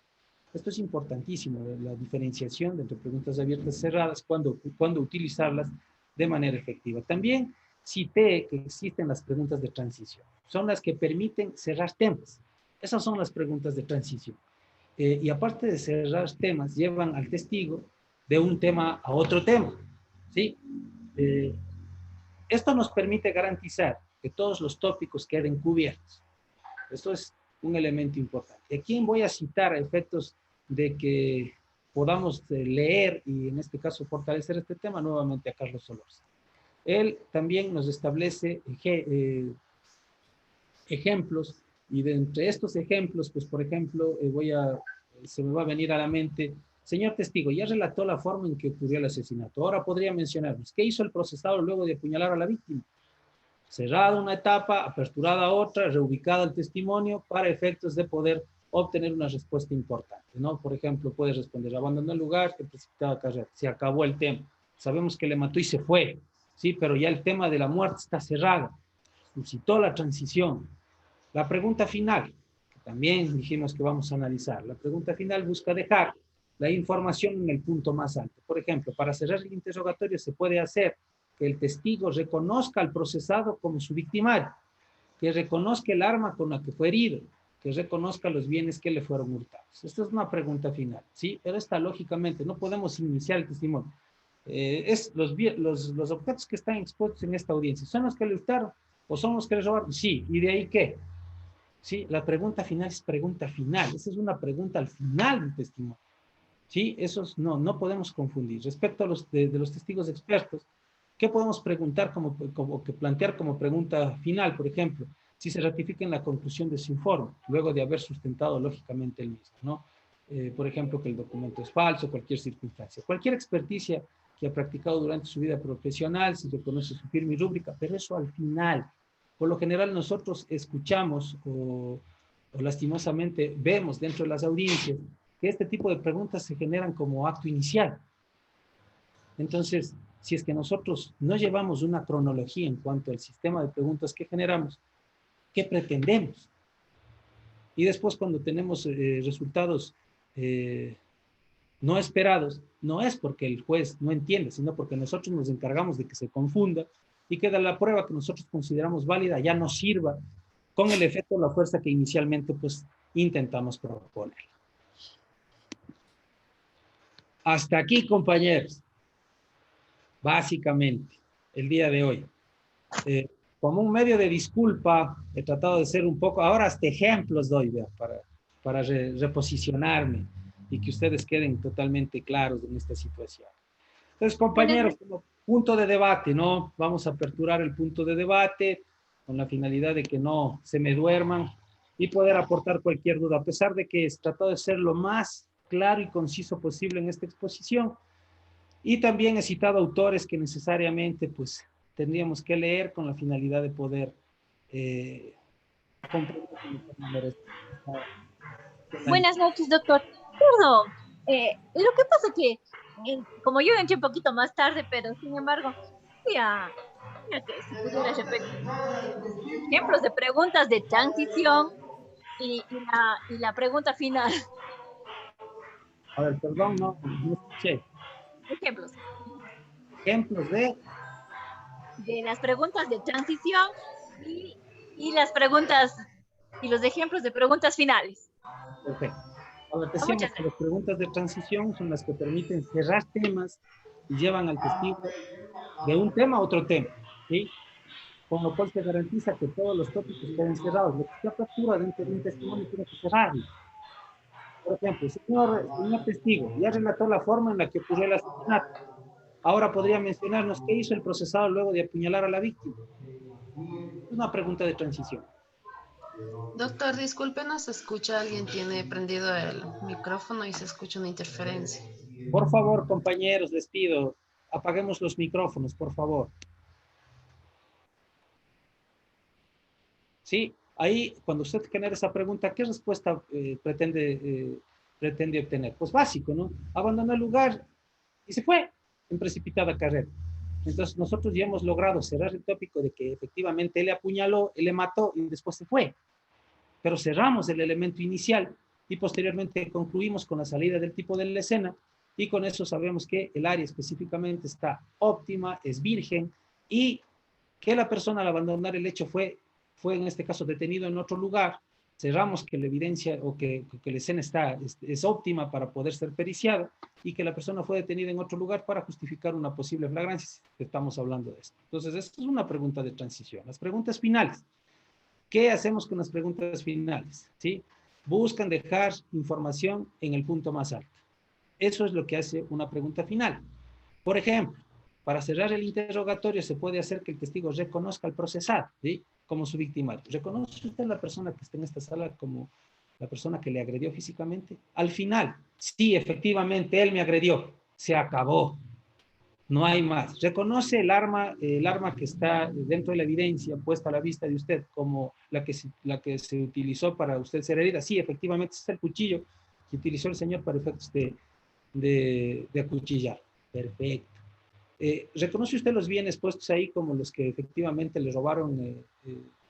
Esto es importantísimo, la diferenciación entre preguntas abiertas y cerradas, cuando utilizarlas de manera efectiva. También cité que existen las preguntas de transición. Son las que permiten cerrar temas. Esas son las preguntas de transición. Y aparte de cerrar temas, llevan al testigo de un tema a otro tema. ¿Sí? Esto nos permite garantizar que todos los tópicos queden cubiertos. Esto es un elemento importante. ¿A quién voy a citar a efectos de que podamos leer y en este caso fortalecer este tema? Nuevamente a Carlos Solórzano. Él también nos establece ejemplos y de entre estos ejemplos, pues por ejemplo, se me va a venir a la mente, señor testigo, ya relató la forma en que ocurrió el asesinato. Ahora podría mencionarnos, ¿qué hizo el procesado luego de apuñalar a la víctima? Cerrada una etapa, aperturada otra, reubicada el testimonio para efectos de poder obtener una respuesta importante, ¿no? Por ejemplo, puede responder, abandonó el lugar, que precipitaba carrera, se acabó el tema. Sabemos que le mató y se fue, ¿sí? Pero ya el tema de la muerte está cerrado. Suscitó la transición. La pregunta final, que también dijimos que vamos a analizar, la pregunta final busca dejar la información en el punto más alto. Por ejemplo, para cerrar el interrogatorio se puede hacer que el testigo reconozca al procesado como su victimario, que reconozca el arma con la que fue herido, que reconozca los bienes que le fueron hurtados. Esta es una pregunta final, ¿sí? Pero esta lógicamente no podemos iniciar el testimonio. Los objetos que están expuestos en esta audiencia, ¿son los que le hurtaron o son los que le robaron? Sí, ¿y de ahí qué? Sí, la pregunta final es pregunta final. Esa es una pregunta al final del testimonio. Sí, esos no podemos confundir. Respecto a los testigos expertos, ¿qué podemos preguntar que plantear como pregunta final? Por ejemplo, si se ratifica en la conclusión de su informe, luego de haber sustentado lógicamente el mismo, ¿no? Por ejemplo, que el documento es falso, cualquier circunstancia. Cualquier experticia que ha practicado durante su vida profesional, si reconoce su firma y rúbrica, pero eso al final. Por lo general nosotros escuchamos o lastimosamente vemos dentro de las audiencias que este tipo de preguntas se generan como acto inicial. Entonces, si es que nosotros no llevamos una cronología en cuanto al sistema de preguntas que generamos, ¿qué pretendemos? Y después cuando tenemos resultados no esperados, no es porque el juez no entiende, sino porque nosotros nos encargamos de que se confunda y que la prueba que nosotros consideramos válida ya no sirva con el efecto de la fuerza que inicialmente pues intentamos proponer. Hasta aquí, compañeros. Básicamente, el día de hoy. Como un medio de disculpa, he tratado de ser un poco, ahora hasta ejemplos doy, ¿vea? para reposicionarme y que ustedes queden totalmente claros en esta situación. Entonces, compañeros, como punto de debate, ¿no? Vamos a aperturar el punto de debate con la finalidad de que no se me duerman y poder aportar cualquier duda, a pesar de que he tratado de ser lo más claro y conciso posible en esta exposición. Y también he citado autores que necesariamente pues tendríamos que leer con la finalidad de poder comprender. Buenas noches, doctor. Perdón, lo que pasa que, como yo entré un poquito más tarde, pero sin embargo, mira que si pudiera repetir ejemplos de preguntas de transición y la pregunta final. A ver, perdón, no escuché. Ejemplos. Ejemplos de las preguntas de transición y las preguntas y los ejemplos de preguntas finales. Perfecto. A ver, decíamos que las preguntas de transición son las que permiten cerrar temas y llevan al testigo de un tema a otro tema, ¿sí? Con lo cual se garantiza que todos los tópicos queden cerrados. Lo que se apertura dentro de un testimonio tiene que cerrarlo. Por ejemplo, señor testigo, ya relató la forma en la que ocurrió el asesinato. Ahora podría mencionarnos qué hizo el procesado luego de apuñalar a la víctima. Es una pregunta de transición. Doctor, disculpe, no se escucha. Alguien tiene prendido el micrófono y se escucha una interferencia. Por favor, compañeros, les pido, apaguemos los micrófonos, por favor. Sí, ahí cuando usted genera esa pregunta, ¿qué respuesta pretende obtener? Pues básico, ¿no? Abandonó el lugar y se fue en precipitada carrera. Entonces nosotros ya hemos logrado cerrar el tópico de que efectivamente él le apuñaló, él le mató y después se fue. Pero cerramos el elemento inicial y posteriormente concluimos con la salida del tipo de la escena y con eso sabemos que el área específicamente está óptima, es virgen y que la persona al abandonar el hecho fue en este caso detenido en otro lugar. Cerramos que la evidencia o que la escena es óptima para poder ser periciada y que la persona fue detenida en otro lugar para justificar una posible flagrancia. Estamos hablando de esto. Entonces, esto es una pregunta de transición. Las preguntas finales. ¿Qué hacemos con las preguntas finales? ¿Sí? Buscan dejar información en el punto más alto. Eso es lo que hace una pregunta final. Por ejemplo, para cerrar el interrogatorio se puede hacer que el testigo reconozca al procesado, ¿sí? Como su victimario. ¿Reconoce usted a la persona que está en esta sala como la persona que le agredió físicamente? Al final, sí, efectivamente, él me agredió. Se acabó. No hay más. ¿Reconoce el arma que está dentro de la evidencia puesta a la vista de usted como la que se utilizó para usted ser herida? Sí, efectivamente, es el cuchillo que utilizó el señor para efectos de acuchillar. Perfecto. ¿Reconoce usted los bienes puestos ahí como los que efectivamente le robaron?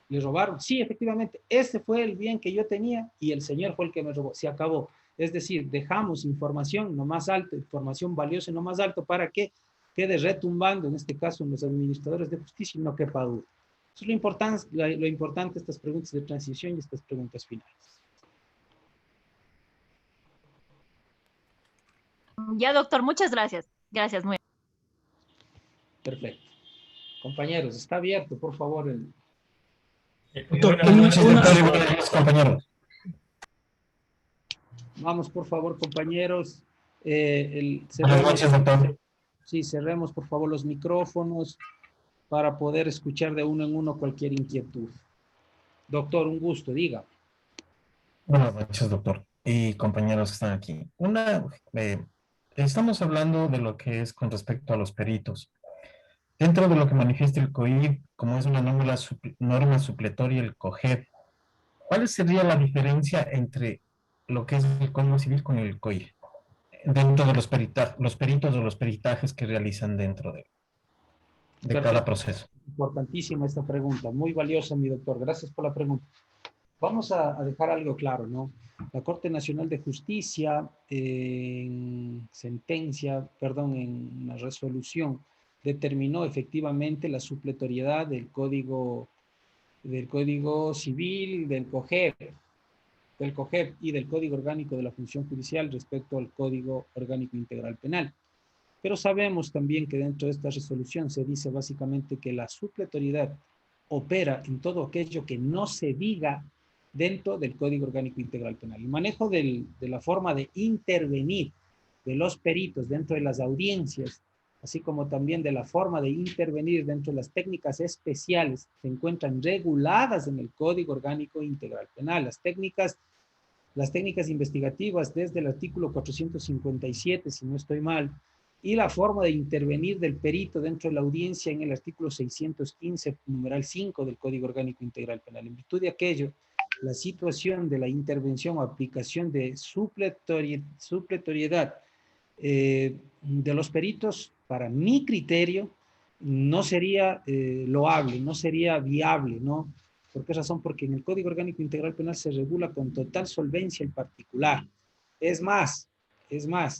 ¿Le robaron? Sí, efectivamente, ese fue el bien que yo tenía y el señor fue el que me robó. Se acabó. Es decir, dejamos información no más alta, información valiosa no más alto para que quede retumbando, en este caso, en los administradores de justicia y no quepa duda. Eso es lo importante de estas preguntas de transición y estas preguntas finales. Ya, doctor, muchas gracias. Gracias, muy Perfecto. Compañeros, está abierto, por favor. Buenas noches, doctor, y buenas noches, compañeros. Vamos, por favor, compañeros. Buenas noches, doctor. Sí, cerremos, por favor, los micrófonos para poder escuchar de uno en uno cualquier inquietud. Doctor, un gusto, diga. Buenas noches, doctor, y compañeros que están aquí. Estamos hablando de lo que es con respecto a los peritos. Dentro de lo que manifiesta el COIP, como es una norma supletoria, el COGEP, ¿cuál sería la diferencia entre lo que es el Código Civil con el COIP? Dentro de los peritos o los peritajes que realizan dentro de cada proceso. Importantísima esta pregunta, muy valiosa, mi doctor. Gracias por la pregunta. Vamos a dejar algo claro, ¿no? La Corte Nacional de Justicia, en una resolución, determinó efectivamente la supletoriedad del Código Civil, del COGEP y del Código Orgánico de la Función Judicial respecto al Código Orgánico Integral Penal. Pero sabemos también que dentro de esta resolución se dice básicamente que la supletoriedad opera en todo aquello que no se diga dentro del Código Orgánico Integral Penal. El manejo de la forma de intervenir de los peritos dentro de las audiencias, así como también de la forma de intervenir dentro de las técnicas especiales, se encuentran reguladas en el Código Orgánico Integral Penal. Las técnicas investigativas desde el artículo 457, si no estoy mal, y la forma de intervenir del perito dentro de la audiencia en el artículo 615, numeral 5 del Código Orgánico Integral Penal. En virtud de aquello, la situación de la intervención o aplicación de supletoriedad de los peritos, para mi criterio, no sería loable, no sería viable, ¿no? ¿Por qué razón? Porque en el Código Orgánico Integral Penal se regula con total solvencia el particular. Es más,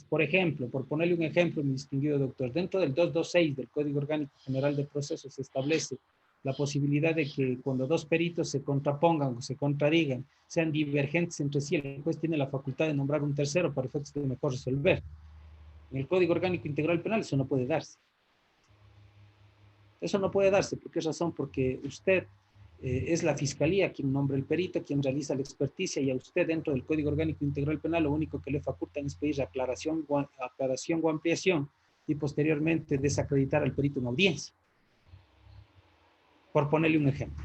por ejemplo, por ponerle un ejemplo, mi distinguido doctor, dentro del 226 del Código Orgánico General de Procesos se establece la posibilidad de que cuando dos peritos se contrapongan o se contradigan, sean divergentes entre sí, el juez tiene la facultad de nombrar un tercero para efectos de mejor resolver. En el Código Orgánico Integral Penal eso no puede darse. Eso no puede darse. ¿Por qué razón? Porque usted es la fiscalía quien nombra el perito, quien realiza la experticia, y a usted dentro del Código Orgánico Integral Penal lo único que le facultan es pedir aclaración o ampliación y posteriormente desacreditar al perito en audiencia. Por ponerle un ejemplo.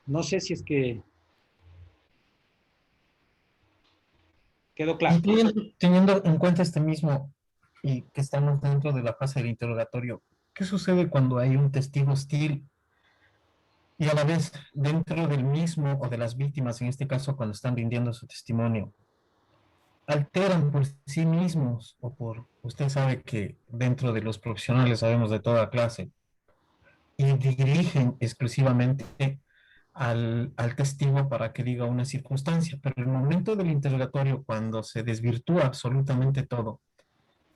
No sé si es que quedó claro. Y teniendo en cuenta este mismo y que estamos dentro de la fase del interrogatorio, ¿qué sucede cuando hay un testigo hostil y a la vez dentro del mismo o de las víctimas, en este caso cuando están rindiendo su testimonio, alteran por sí mismos o por, usted sabe que dentro de los profesionales sabemos de toda clase, y dirigen exclusivamente al testigo para que diga una circunstancia, pero en el momento del interrogatorio, cuando se desvirtúa absolutamente todo,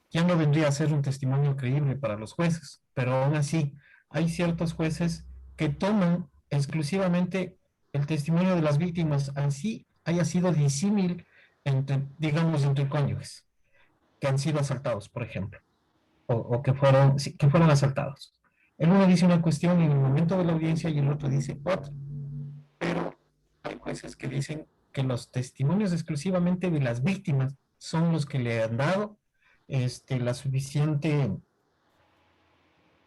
ya no vendría a ser un testimonio creíble para los jueces, pero aún así hay ciertos jueces que toman exclusivamente el testimonio de las víctimas, así haya sido disímil entre, digamos, entre cónyuges que han sido asaltados, por ejemplo, o que fueron, sí, que fueron asaltados. El uno dice una cuestión en el momento de la audiencia y el otro dice otra. Pero hay jueces que dicen que los testimonios exclusivamente de las víctimas son los que le han dado la suficiente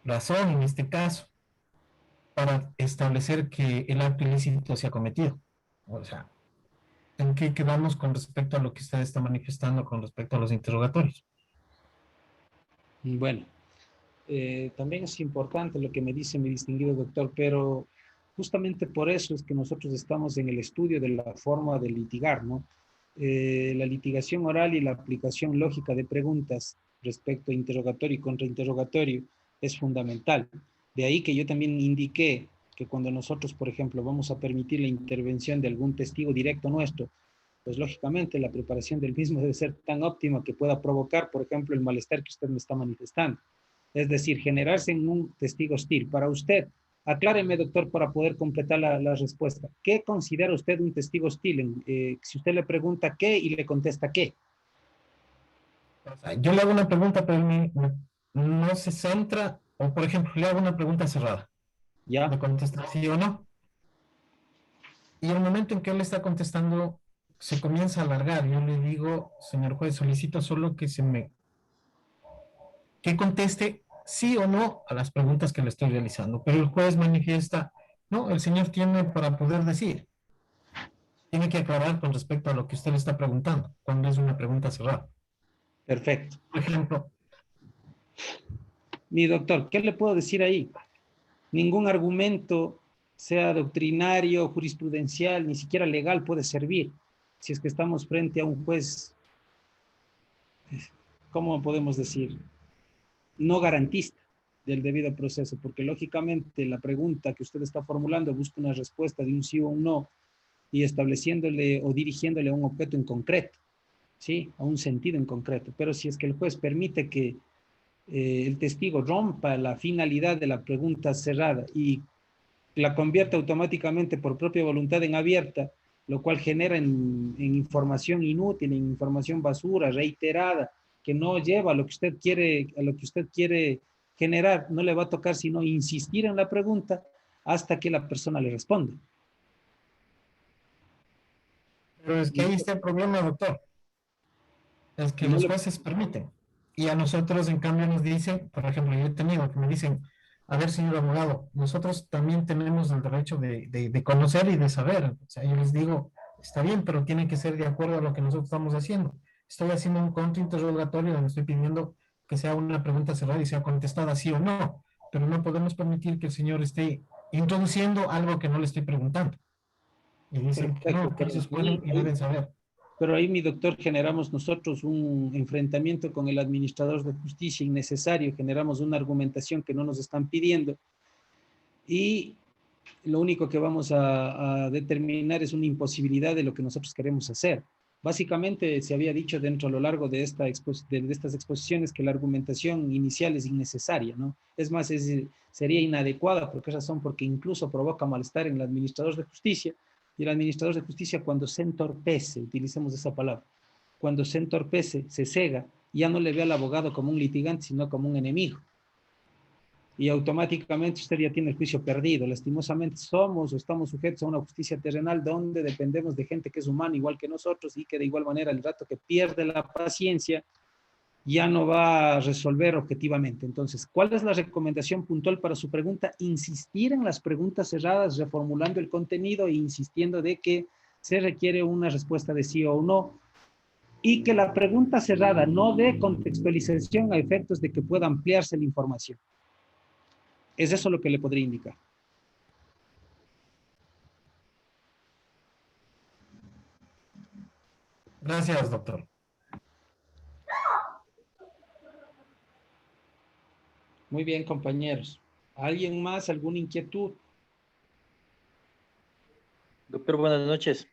razón en este caso para establecer que el acto ilícito se ha cometido. O sea, ¿en qué quedamos con respecto a lo que usted está manifestando con respecto a los interrogatorios? Bueno, también es importante lo que me dice mi distinguido doctor, pero justamente por eso es que nosotros estamos en el estudio de la forma de litigar, ¿no? La litigación oral y la aplicación lógica de preguntas respecto a interrogatorio y contrainterrogatorio es fundamental. De ahí que yo también indiqué que cuando nosotros, por ejemplo, vamos a permitir la intervención de algún testigo directo nuestro, pues lógicamente la preparación del mismo debe ser tan óptima que pueda provocar, por ejemplo, el malestar que usted me está manifestando. Es decir, generarse en un testigo hostil. Para usted, acláreme, doctor, para poder completar la respuesta. ¿Qué considera usted un testigo hostil? Si usted le pregunta qué y le contesta qué. Yo le hago una pregunta, pero no se centra, o por ejemplo, le hago una pregunta cerrada. ¿Ya? ¿Me contesta sí o no? Y el momento en que él está contestando se comienza a alargar. Yo le digo, señor juez, solicito solo que conteste sí o no a las preguntas que le estoy realizando. Pero el juez manifiesta, no, el señor tiene para poder decir. Tiene que aclarar con respecto a lo que usted le está preguntando, cuando es una pregunta cerrada. Perfecto. Por ejemplo, Mi doctor, ¿qué le puedo decir ahí? Ningún argumento, sea doctrinario, jurisprudencial, ni siquiera legal, puede servir. Si es que estamos frente a un juez, ¿cómo podemos decir? No garantista del debido proceso, porque lógicamente la pregunta que usted está formulando busca una respuesta de un sí o un no, y estableciéndole o dirigiéndole a un objeto en concreto, ¿sí? A un sentido en concreto. Pero si es que el juez permite que el testigo rompa la finalidad de la pregunta cerrada y la convierte automáticamente por propia voluntad en abierta, lo cual genera en información inútil, en información basura, reiterada, que no lleva a lo que usted quiere generar, no le va a tocar sino insistir en la pregunta hasta que la persona le responda. pero es que ahí está el problema, doctor. Es que los jueces permiten. Y a nosotros, en cambio, nos dicen, por ejemplo, yo he tenido que me dicen, a ver, señor abogado, nosotros también tenemos el derecho de conocer y de saber. O sea, yo les digo, está bien, pero tiene que ser de acuerdo a lo que nosotros estamos haciendo. Estoy haciendo un contrainterrogatorio donde estoy pidiendo que sea una pregunta cerrada y sea contestada sí o no, pero no podemos permitir que el señor esté introduciendo algo que no le estoy preguntando. Y dicen que no, que ellos pueden y deben saber. Pero ahí, mi doctor, generamos nosotros un enfrentamiento con el administrador de justicia innecesario, generamos una argumentación que no nos están pidiendo y lo único que vamos a determinar es una imposibilidad de lo que nosotros queremos hacer. Básicamente se había dicho dentro a lo largo de estas exposiciones que la argumentación inicial es innecesaria, ¿no? Es más, sería inadecuada. ¿Por qué razón? Porque incluso provoca malestar en el administrador de justicia, y el administrador de justicia, cuando se entorpece, utilicemos esa palabra, cuando se entorpece, se cega, ya no le ve al abogado como un litigante, sino como un enemigo. Y automáticamente usted ya tiene el juicio perdido. Lastimosamente somos o estamos sujetos a una justicia terrenal donde dependemos de gente que es humana igual que nosotros y que de igual manera el rato que pierde la paciencia ya no va a resolver objetivamente. Entonces, ¿cuál es la recomendación puntual para su pregunta? Insistir en las preguntas cerradas, reformulando el contenido e insistiendo de que se requiere una respuesta de sí o no, y que la pregunta cerrada no dé contextualización a efectos de que pueda ampliarse la información. Es eso lo que le podría indicar. Gracias, doctor. Muy bien, compañeros. ¿Alguien más? ¿Alguna inquietud? Doctor, buenas noches.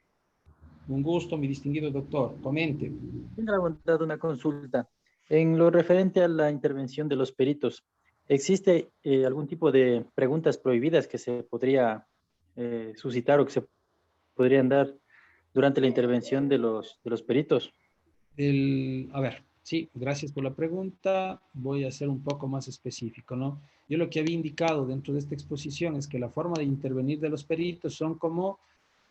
Un gusto, mi distinguido doctor. Comente. Tengo una consulta. En lo referente a la intervención de los peritos, ¿existe algún tipo de preguntas prohibidas que se podría suscitar o que se podrían dar durante la intervención de los peritos? A ver, sí, gracias por la pregunta. Voy a ser un poco más específico, ¿no? Yo lo que había indicado dentro de esta exposición es que la forma de intervenir de los peritos son como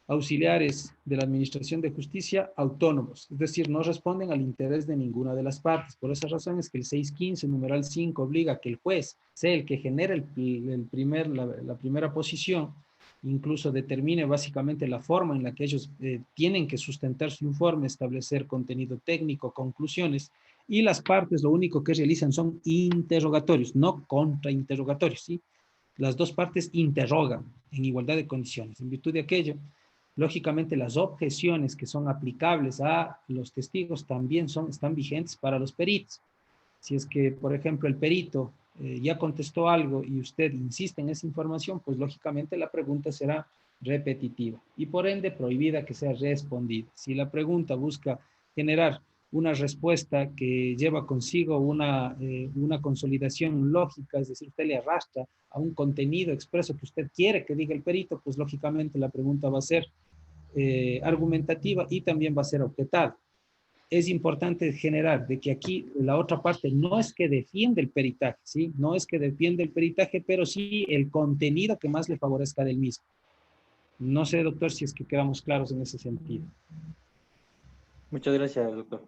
auxiliares de la Administración de Justicia autónomos, es decir, no responden al interés de ninguna de las partes. Por esa razón es que el 615, numeral 5, obliga a que el juez sea el que genere la primera posición, incluso determine básicamente la forma en la que ellos tienen que sustentar su informe, establecer contenido técnico, conclusiones, y las partes lo único que realizan son interrogatorios, no contrainterrogatorios, ¿sí? Las dos partes interrogan en igualdad de condiciones. En virtud de aquello, lógicamente las objeciones que son aplicables a los testigos también están vigentes para los peritos. Si es que, por ejemplo, el perito ya contestó algo y usted insiste en esa información, pues lógicamente la pregunta será repetitiva y por ende prohibida que sea respondida. Si la pregunta busca generar una respuesta que lleva consigo una consolidación lógica, es decir, usted le arrastra a un contenido expreso que usted quiere que diga el perito, pues lógicamente la pregunta va a ser argumentativa y también va a ser objetada. Es importante generar de que aquí la otra parte no es que defiende el peritaje, ¿sí? No es que defiende el peritaje, pero sí el contenido que más le favorezca del mismo. No sé, doctor, si es que quedamos claros en ese sentido. Muchas gracias, doctor.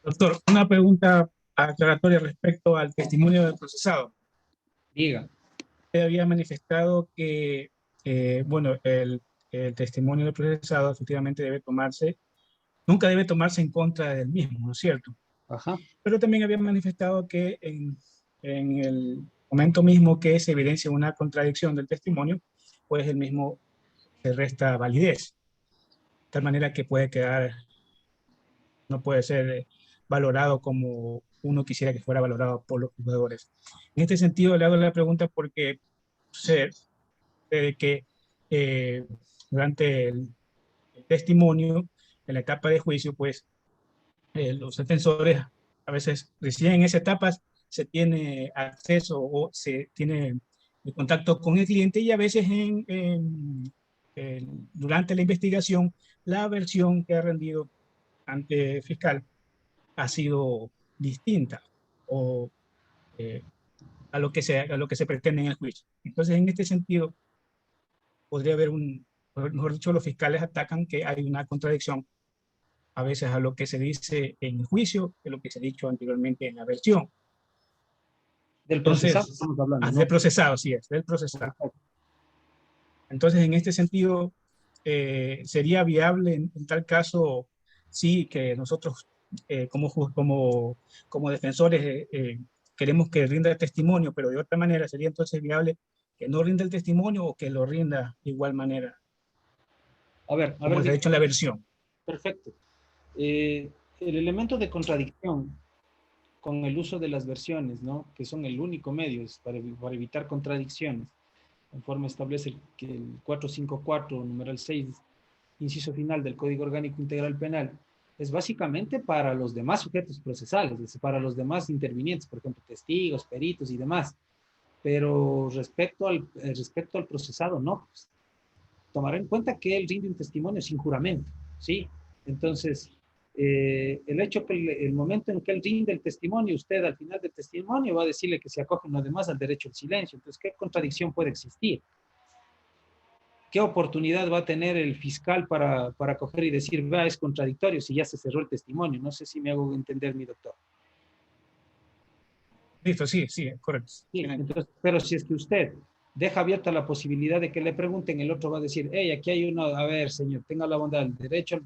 Doctor, una pregunta aclaratoria respecto al testimonio del procesado. Diga. Usted había manifestado que, bueno, el testimonio del procesado efectivamente debe tomarse, nunca debe tomarse en contra del mismo, ¿no es cierto? Ajá. Pero también había manifestado que en el momento mismo que se evidencia una contradicción del testimonio, pues el mismo se resta validez. De tal manera que puede quedar, no puede ser valorado como uno quisiera que fuera valorado por los juzgadores. En este sentido, le hago la pregunta porque sé que durante el testimonio, en la etapa de juicio, pues los defensores a veces recién en esa etapa se tiene acceso o se tiene contacto con el cliente y a veces durante la investigación la versión que ha rendido ante el fiscal ha sido distinta o a lo que se pretende en el juicio. Entonces, en este sentido, podría haber mejor dicho, los fiscales atacan que hay una contradicción a veces a lo que se dice en el juicio de lo que se ha dicho anteriormente en la versión. Del procesado estamos hablando, ¿no? Del procesado, sí es, del procesado. Entonces, en este sentido, sería viable en tal caso, sí, que nosotros como defensores queremos que rinda el testimonio, pero de otra manera sería entonces viable que no rinda el testimonio o que lo rinda de igual manera. Como se ha dicho en la versión. Perfecto. El elemento de contradicción con el uso de las versiones, ¿no? Que son el único medio para evitar contradicciones, conforme establece el 454, numeral 6, inciso final del Código Orgánico Integral Penal, es básicamente para los demás sujetos procesales, es decir, para los demás intervinientes, por ejemplo, testigos, peritos y demás. Pero respecto al procesado, no. Pues. tomar en cuenta que él rinde un testimonio sin juramento, ¿sí? Entonces, el hecho que el momento en que él rinde el testimonio, usted al final del testimonio va a decirle que se acogen los demás al derecho al silencio. Entonces, ¿qué contradicción puede existir? ¿Qué oportunidad va a tener el fiscal para coger y decir, vea, es contradictorio si ya se cerró el testimonio? No sé si me hago entender, mi doctor. Listo, sí, sí, correcto. Sí, entonces, pero si es que usted deja abierta la posibilidad de que le pregunten, el otro va a decir, hey, aquí hay uno, a ver, señor, tenga la bondad, el derecho,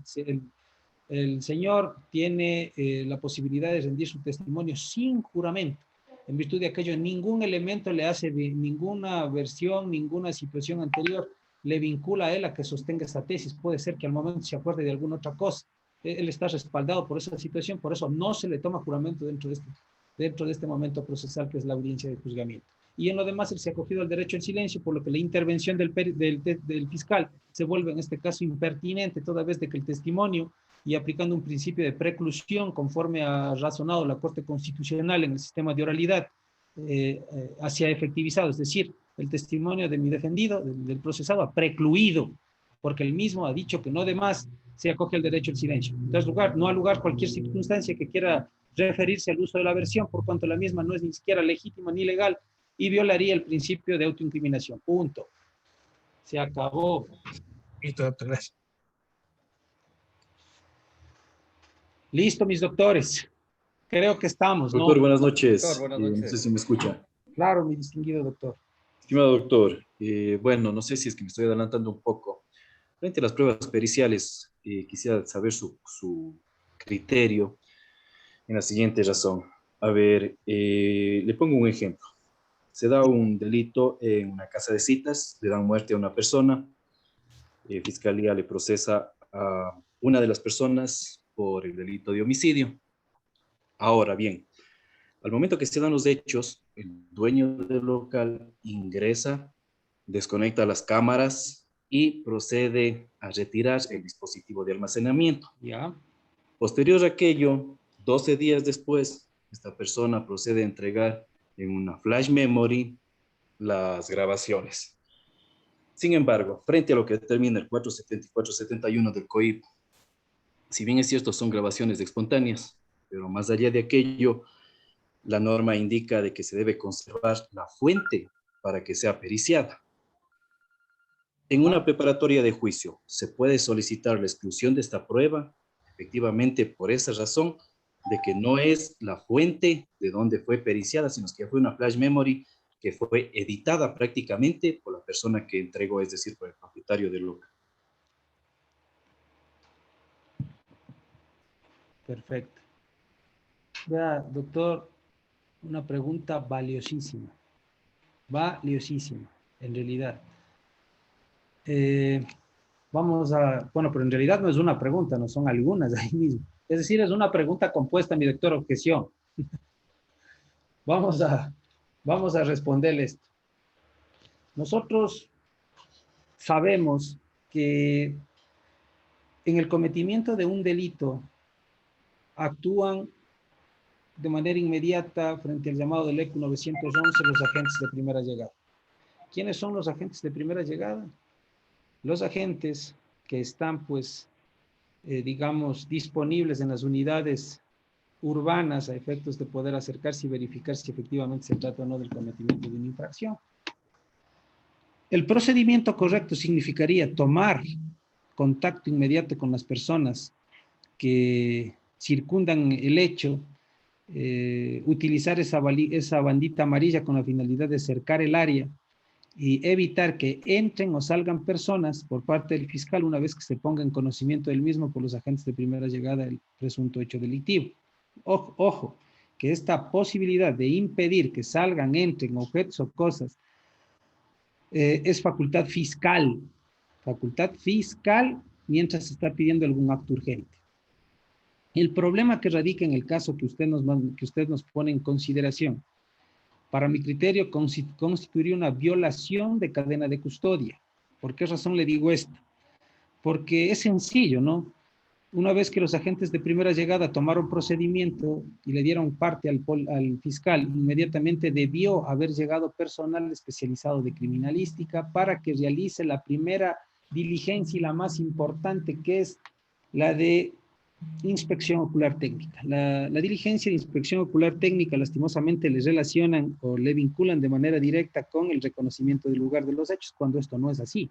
el señor tiene la posibilidad de rendir su testimonio sin juramento. En virtud de aquello, ningún elemento le hace, ninguna versión, ninguna situación anterior le vincula a él a que sostenga esa tesis. Puede ser que al momento se acuerde de alguna otra cosa. Él está respaldado por esa situación, por eso no se le toma juramento dentro de este momento procesal que es la audiencia de juzgamiento. Y en lo demás, él se ha acogido al derecho al silencio, por lo que la intervención del fiscal se vuelve en este caso impertinente, toda vez de que el testimonio, y aplicando un principio de preclusión conforme ha razonado la Corte Constitucional en el sistema de oralidad, hacia efectivizado, es decir, el testimonio de mi defendido, del procesado, ha precluido, porque él mismo ha dicho que no de más se acoge al derecho al silencio. Entonces, no ha lugar cualquier circunstancia que quiera referirse al uso de la versión, por cuanto la misma no es ni siquiera legítima ni legal y violaría el principio de autoincriminación. Punto. Se acabó. Listo, doctor, gracias. Listo, mis doctores. Creo que estamos, ¿no? Doctor, buenas noches. Doctor, buenas noches. No sé si me escucha. Claro, mi distinguido doctor. Estimado doctor, bueno, no sé si es que me estoy adelantando un poco. Frente a las pruebas periciales, quisiera saber su criterio en la siguiente razón. A ver, le pongo un ejemplo. Se da un delito en una casa de citas, le dan muerte a una persona, Fiscalía le procesa a una de las personas por el delito de homicidio. Ahora bien, al momento que se dan los hechos, el dueño del local ingresa, desconecta las cámaras y procede a retirar el dispositivo de almacenamiento. Ya. Posterior a aquello, 12 días después, esta persona procede a entregar en una flash memory las grabaciones. Sin embargo, frente a lo que determina el 470 y 471 del COIP, si bien es cierto son grabaciones espontáneas, pero más allá de aquello, la norma indica de que se debe conservar la fuente para que sea periciada. En una preparatoria de juicio, ¿se puede solicitar la exclusión de esta prueba? Efectivamente, por esa razón de que no es la fuente de donde fue periciada, sino que fue una flash memory que fue editada prácticamente por la persona que entregó, es decir, por el propietario del local. Perfecto. Vea, doctor, una pregunta valiosísima. Valiosísima, en realidad. Vamos a, bueno, pero en realidad no es una pregunta, no son algunas ahí mismo. Es decir, es una pregunta compuesta, mi doctor, objeción. Vamos a responderle esto. Nosotros sabemos que en el cometimiento de un delito actúan de manera inmediata frente al llamado del ECU 911 los agentes de primera llegada. ¿Quiénes son los agentes de primera llegada? Los agentes que están, pues, digamos, disponibles en las unidades urbanas a efectos de poder acercarse y verificar si efectivamente se trata o no del cometimiento de una infracción. El procedimiento correcto significaría tomar contacto inmediato con las personas que circundan el hecho, utilizar esa bandita amarilla con la finalidad de cercar el área y evitar que entren o salgan personas por parte del fiscal una vez que se ponga en conocimiento del mismo por los agentes de primera llegada del presunto hecho delictivo. Ojo, que esta posibilidad de impedir que salgan, entren objetos o cosas es facultad fiscal mientras se está pidiendo algún acto urgente. El problema que radica en el caso que usted nos pone en consideración, para mi criterio, constituiría una violación de cadena de custodia. ¿Por qué razón le digo esto? Porque es sencillo, ¿no? Una vez que los agentes de primera llegada tomaron procedimiento y le dieron parte al fiscal, inmediatamente debió haber llegado personal especializado de criminalística para que realice la primera diligencia y la más importante, que es la de inspección ocular técnica. La diligencia de inspección ocular técnica lastimosamente le relacionan o le vinculan de manera directa con el reconocimiento del lugar de los hechos, cuando esto no es así.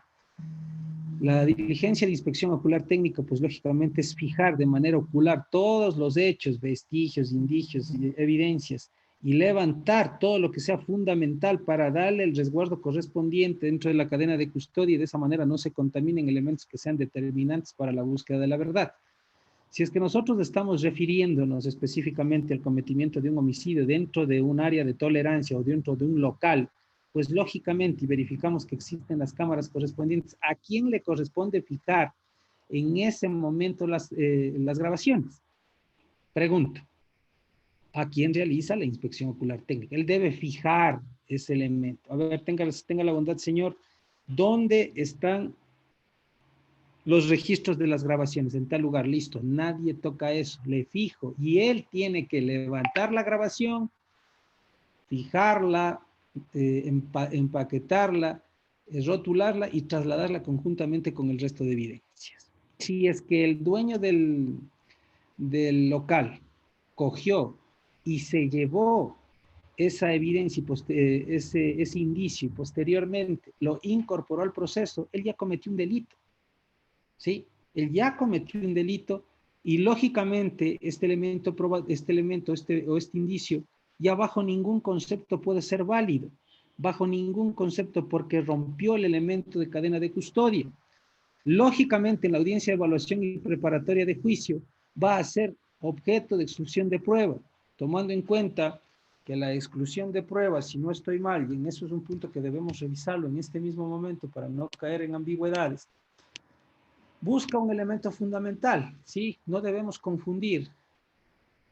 La diligencia de inspección ocular técnica, pues lógicamente es fijar de manera ocular todos los hechos, vestigios, indicios, evidencias, y levantar todo lo que sea fundamental para darle el resguardo correspondiente dentro de la cadena de custodia, y de esa manera no se contaminen elementos que sean determinantes para la búsqueda de la verdad. Si es que nosotros estamos refiriéndonos específicamente al cometimiento de un homicidio dentro de un área de tolerancia o dentro de un local, pues lógicamente, y verificamos que existen las cámaras correspondientes, ¿a quién le corresponde fijar en ese momento las grabaciones? Pregunta. ¿A quién realiza la inspección ocular técnica? Él debe fijar ese elemento. A ver, tenga la bondad, señor, ¿dónde están los registros de las grabaciones? En tal lugar, listo, nadie toca eso, le fijo, y él tiene que levantar la grabación, fijarla, empaquetarla, rotularla y trasladarla conjuntamente con el resto de evidencias. Si es que el dueño del local cogió y se llevó esa evidencia, ese indicio, y posteriormente lo incorporó al proceso, él ya cometió un delito. ¿Sí? Él ya cometió un delito y lógicamente este indicio ya bajo ningún concepto puede ser válido, bajo ningún concepto, porque rompió el elemento de cadena de custodia. Lógicamente en la audiencia de evaluación y preparatoria de juicio va a ser objeto de exclusión de prueba, tomando en cuenta que la exclusión de prueba, si no estoy mal, y en eso es un punto que debemos revisarlo en este mismo momento para no caer en ambigüedades, busca un elemento fundamental, ¿sí? No debemos confundir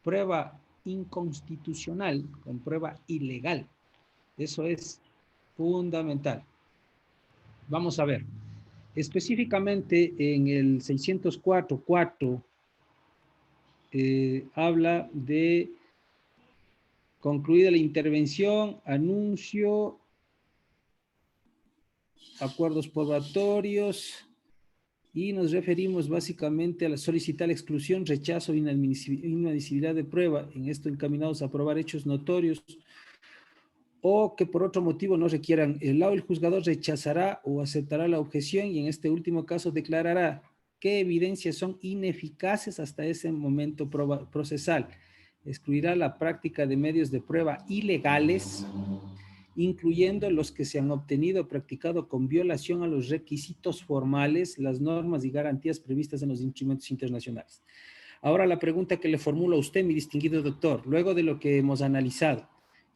prueba inconstitucional con prueba ilegal. Eso es fundamental. Vamos a ver. Específicamente en el 604.4 habla de concluida la intervención, anuncio, acuerdos probatorios, y nos referimos básicamente a la solicitar la exclusión, rechazo e inadmisibilidad de prueba, en esto encaminados a probar hechos notorios o que por otro motivo no requieran. El juzgador rechazará o aceptará la objeción y en este último caso declarará qué evidencias son ineficaces hasta ese momento procesal. Excluirá la práctica de medios de prueba ilegales, incluyendo los que se han obtenido o practicado con violación a los requisitos formales, las normas y garantías previstas en los instrumentos internacionales. Ahora la pregunta que le formulo a usted, mi distinguido doctor, luego de lo que hemos analizado,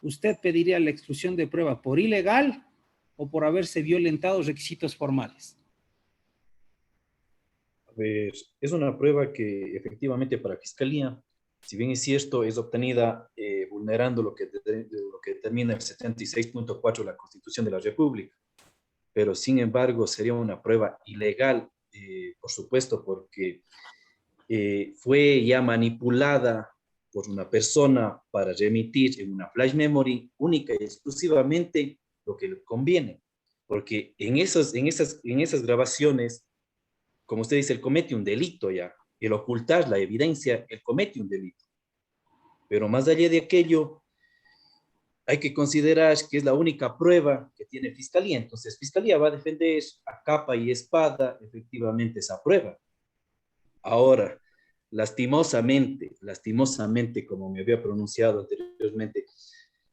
¿usted pediría la exclusión de prueba por ilegal o por haberse violentado requisitos formales? A ver, es una prueba que efectivamente para Fiscalía, si bien es cierto, es obtenida vulnerando lo que determina el 76.4 de la Constitución de la República, pero sin embargo sería una prueba ilegal, por supuesto, porque fue ya manipulada por una persona para remitir en una flash memory única y exclusivamente lo que le conviene, porque en esas grabaciones, como usted dice, él comete un delito ya, el ocultar la evidencia, él comete un delito. Pero más allá de aquello, hay que considerar que es la única prueba que tiene Fiscalía. Entonces, Fiscalía va a defender a capa y espada efectivamente esa prueba. Ahora, lastimosamente, como me había pronunciado anteriormente,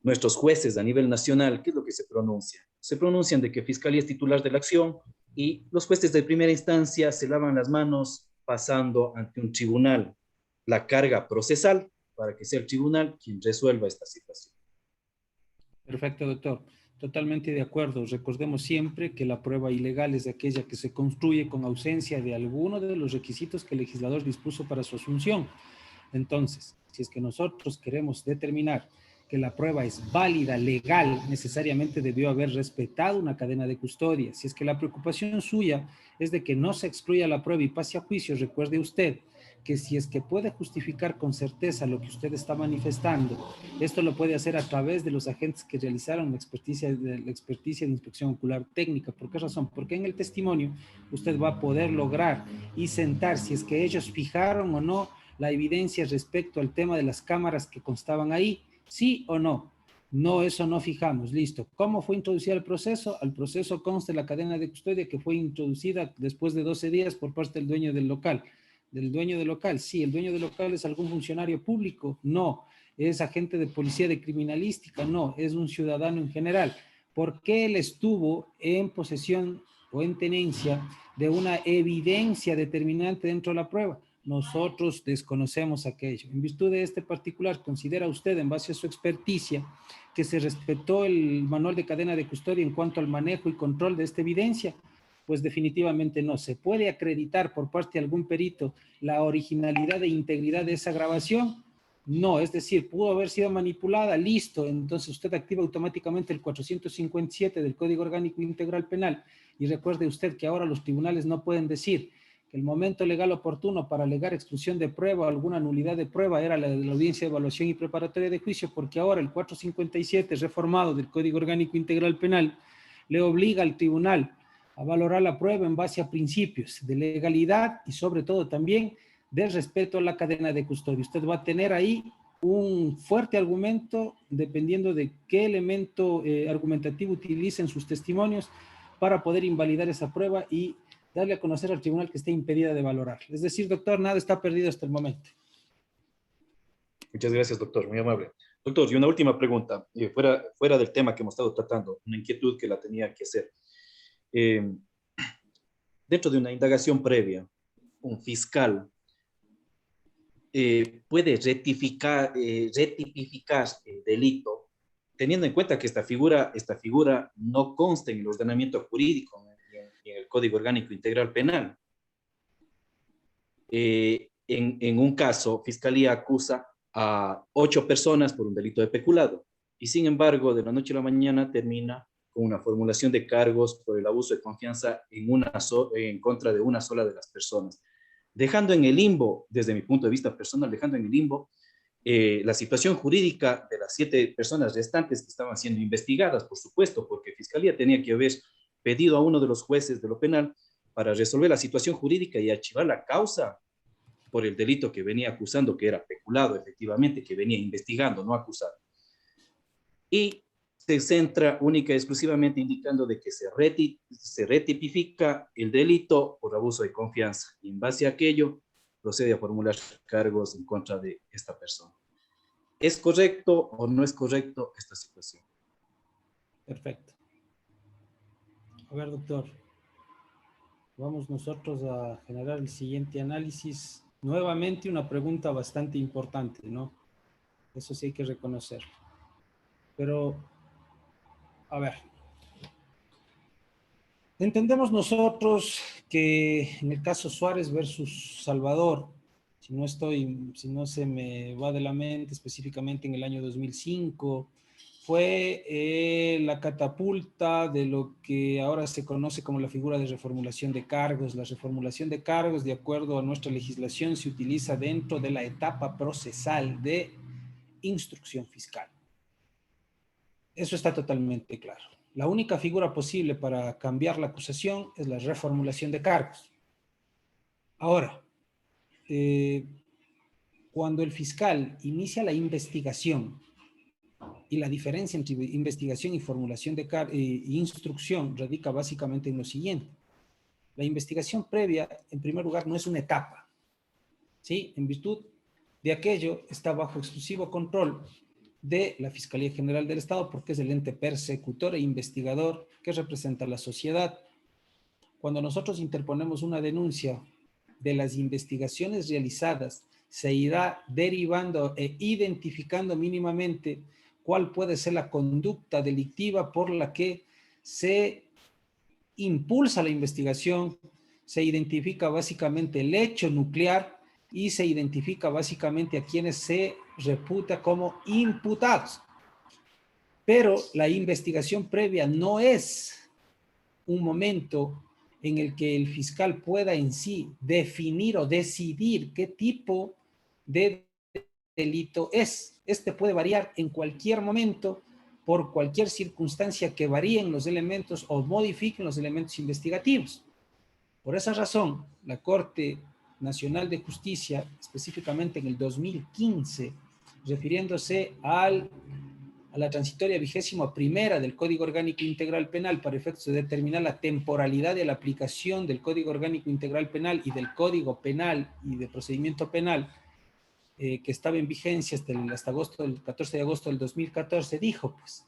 nuestros jueces a nivel nacional, ¿qué es lo que se pronuncia? Se pronuncian de que Fiscalía es titular de la acción y los jueces de primera instancia se lavan las manos pasando ante un tribunal la carga procesal para que sea el tribunal quien resuelva esta situación. Perfecto, doctor. Totalmente de acuerdo. Recordemos siempre que la prueba ilegal es aquella que se construye con ausencia de alguno de los requisitos que el legislador dispuso para su asunción. Entonces, si es que nosotros queremos determinar que la prueba es válida, legal, necesariamente debió haber respetado una cadena de custodia. Si es que la preocupación suya es de que no se excluya la prueba y pase a juicio, recuerde usted que si es que puede justificar con certeza lo que usted está manifestando, esto lo puede hacer a través de los agentes que realizaron la experticia de inspección ocular técnica. ¿Por qué razón? Porque en el testimonio usted va a poder lograr y sentar si es que ellos fijaron o no la evidencia respecto al tema de las cámaras que constaban ahí, sí o no. No, eso no fijamos, listo. ¿Cómo fue introducida el proceso? Al proceso consta la cadena de custodia que fue introducida después de 12 días por parte del dueño del local. ¿Del dueño del local? Sí. ¿El dueño del local es algún funcionario público? No. ¿Es agente de policía de criminalística? No. Es un ciudadano en general. ¿Por qué él estuvo en posesión o en tenencia de una evidencia determinante dentro de la prueba? Nosotros desconocemos aquello. En virtud de este particular, ¿considera usted, en base a su experticia, que se respetó el manual de cadena de custodia en cuanto al manejo y control de esta evidencia? Pues definitivamente no. ¿Se puede acreditar por parte de algún perito la originalidad e integridad de esa grabación? No, es decir, pudo haber sido manipulada, listo, entonces usted activa automáticamente el 457 del Código Orgánico Integral Penal. Y recuerde usted que ahora los tribunales no pueden decir que el momento legal oportuno para alegar exclusión de prueba o alguna nulidad de prueba era la de la audiencia de evaluación y preparatoria de juicio, porque ahora el 457 reformado del Código Orgánico Integral Penal le obliga al tribunal a valorar la prueba en base a principios de legalidad y sobre todo también de respeto a la cadena de custodia. Usted va a tener ahí un fuerte argumento dependiendo de qué elemento argumentativo utilice en sus testimonios para poder invalidar esa prueba y darle a conocer al tribunal que esté impedida de valorar. Es decir, doctor, nada está perdido hasta el momento. Muchas gracias, doctor, muy amable. Doctor, y una última pregunta, fuera del tema que hemos estado tratando, una inquietud que la tenía que hacer. Dentro de una indagación previa, un fiscal puede retipificar el delito, teniendo en cuenta que esta figura no consta en el ordenamiento jurídico y en el Código Orgánico Integral Penal. En un caso, Fiscalía acusa a 8 personas por un delito de peculado y sin embargo, de la noche a la mañana termina con una formulación de cargos por el abuso de confianza en contra de una sola de las personas, dejando en el limbo, desde mi punto de vista personal, dejando en el limbo la situación jurídica de las 7 personas restantes que estaban siendo investigadas, por supuesto, porque Fiscalía tenía que haber pedido a uno de los jueces de lo penal para resolver la situación jurídica y archivar la causa por el delito que venía acusando, que era peculado, efectivamente, que venía investigando, no acusado. Y se centra única y exclusivamente indicando de que se retipifica el delito por abuso de confianza y en base a aquello procede a formular cargos en contra de esta persona. ¿Es correcto o no es correcto esta situación? Perfecto. A ver, doctor, vamos nosotros a generar el siguiente análisis. Nuevamente una pregunta bastante importante, ¿no? Eso sí hay que reconocer. Pero, a ver, entendemos nosotros que en el caso Suárez versus Salvador, si no se me va de la mente, específicamente en el año 2005, fue la catapulta de lo que ahora se conoce como la figura de reformulación de cargos. La reformulación de cargos, de acuerdo a nuestra legislación, se utiliza dentro de la etapa procesal de instrucción fiscal. Eso está totalmente claro. La única figura posible para cambiar la acusación es la reformulación de cargos. Ahora, cuando el fiscal inicia la investigación, y la diferencia entre investigación y formulación de instrucción radica básicamente en lo siguiente. La investigación previa, en primer lugar, no es una etapa, ¿sí? En virtud de aquello, está bajo exclusivo control de la Fiscalía General del Estado, porque es el ente persecutor e investigador que representa a la sociedad. Cuando nosotros interponemos una denuncia de las investigaciones realizadas, se irá derivando e identificando mínimamente cuál puede ser la conducta delictiva por la que se impulsa la investigación, se identifica básicamente el hecho nuclear y se identifica básicamente a quienes se reputa como imputados. Pero la investigación previa no es un momento en el que el fiscal pueda en sí definir o decidir qué tipo de delito es. Este puede variar en cualquier momento por cualquier circunstancia que varíen los elementos o modifiquen los elementos investigativos. Por esa razón, la Corte Nacional de Justicia, específicamente en el 2015, refiriéndose a la transitoria 21ª del Código Orgánico Integral Penal para efectos de determinar la temporalidad de la aplicación del Código Orgánico Integral Penal y del Código Penal y de Procedimiento Penal, que estaba en vigencia hasta el 14 de agosto del 2014, dijo pues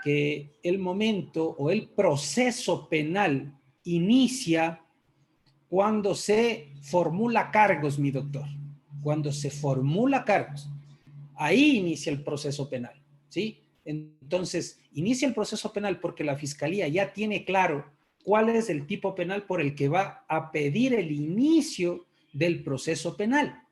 que el momento o el proceso penal inicia cuando se formula cargos, mi doctor. Cuando se formula cargos, ahí inicia el proceso penal, ¿sí? Entonces, inicia el proceso penal porque la Fiscalía ya tiene claro cuál es el tipo penal por el que va a pedir el inicio del proceso penal.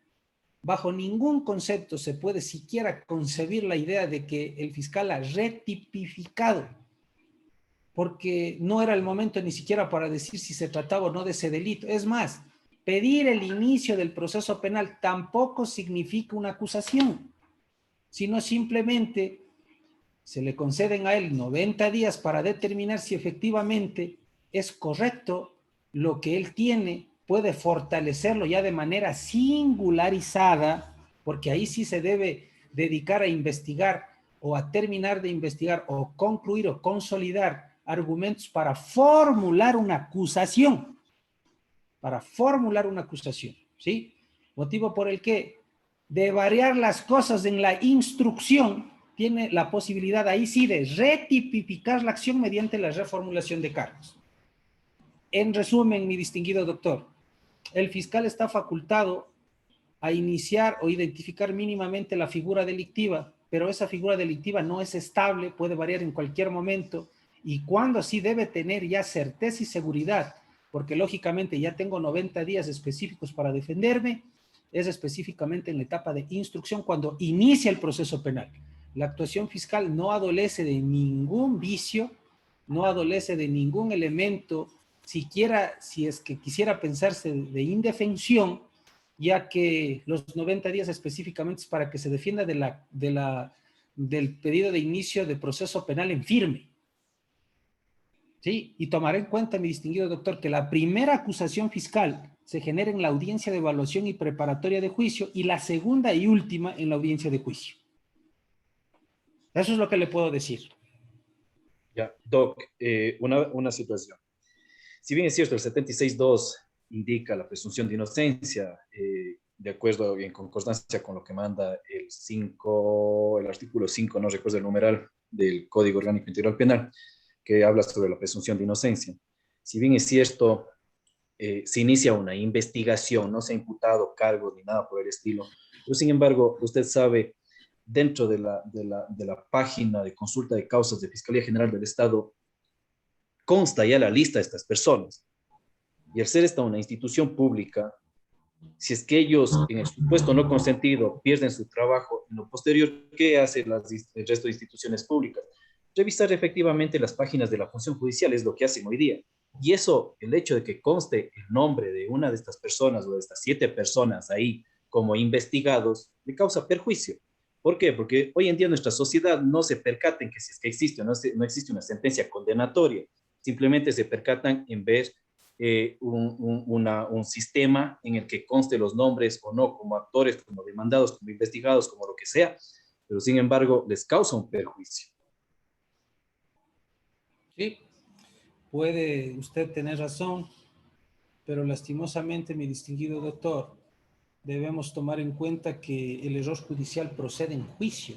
Bajo ningún concepto se puede siquiera concebir la idea de que el fiscal ha retipificado, porque no era el momento ni siquiera para decir si se trataba o no de ese delito. Es más, pedir el inicio del proceso penal tampoco significa una acusación, sino simplemente se le conceden a él 90 días para determinar si efectivamente es correcto lo que él tiene, puede fortalecerlo ya de manera singularizada, porque ahí sí se debe dedicar a investigar o a terminar de investigar o concluir o consolidar argumentos para formular una acusación, ¿sí? Motivo por el que de variar las cosas en la instrucción tiene la posibilidad ahí sí de retipificar la acción mediante la reformulación de cargos. En resumen, mi distinguido doctor, el fiscal está facultado a iniciar o identificar mínimamente la figura delictiva, pero esa figura delictiva no es estable, puede variar en cualquier momento, y cuando sí debe tener ya certeza y seguridad, porque lógicamente ya tengo 90 días específicos para defenderme, es específicamente en la etapa de instrucción cuando inicia el proceso penal. La actuación fiscal no adolece de ningún vicio, no adolece de ningún elemento, siquiera si es que quisiera pensarse de indefensión, ya que los 90 días específicamente es para que se defienda del pedido de inicio de proceso penal en firme. ¿Sí? Y tomaré en cuenta, mi distinguido doctor, que la primera acusación fiscal se genera en la audiencia de evaluación y preparatoria de juicio y la segunda y última en la audiencia de juicio. Eso es lo que le puedo decir. Ya, Doc, una situación. Si bien es cierto, el 76.2 indica la presunción de inocencia, de acuerdo y en concordancia con lo que manda el artículo 5, no recuerdo el numeral, del Código Orgánico Integral Penal, que habla sobre la presunción de inocencia. Si bien es cierto, se inicia una investigación, no se ha imputado cargos ni nada por el estilo, pero sin embargo, usted sabe, dentro de la página de consulta de causas de Fiscalía General del Estado, consta ya la lista de estas personas. Y al ser esta una institución pública, si es que ellos, en el supuesto no consentido, pierden su trabajo, en lo posterior, ¿qué hace el resto de instituciones públicas? Revisar efectivamente las páginas de la función judicial es lo que hacen hoy día. Y eso, el hecho de que conste el nombre de una de estas personas o de estas 7 personas ahí como investigados, le causa perjuicio. ¿Por qué? Porque hoy en día nuestra sociedad no se percata en que si es que existe o no existe una sentencia condenatoria, simplemente se percatan en ver un sistema en el que conste los nombres o no, como actores, como demandados, como investigados, como lo que sea, pero sin embargo les causa un perjuicio. Sí, puede usted tener razón, pero lastimosamente, mi distinguido doctor, debemos tomar en cuenta que el error judicial procede en juicio,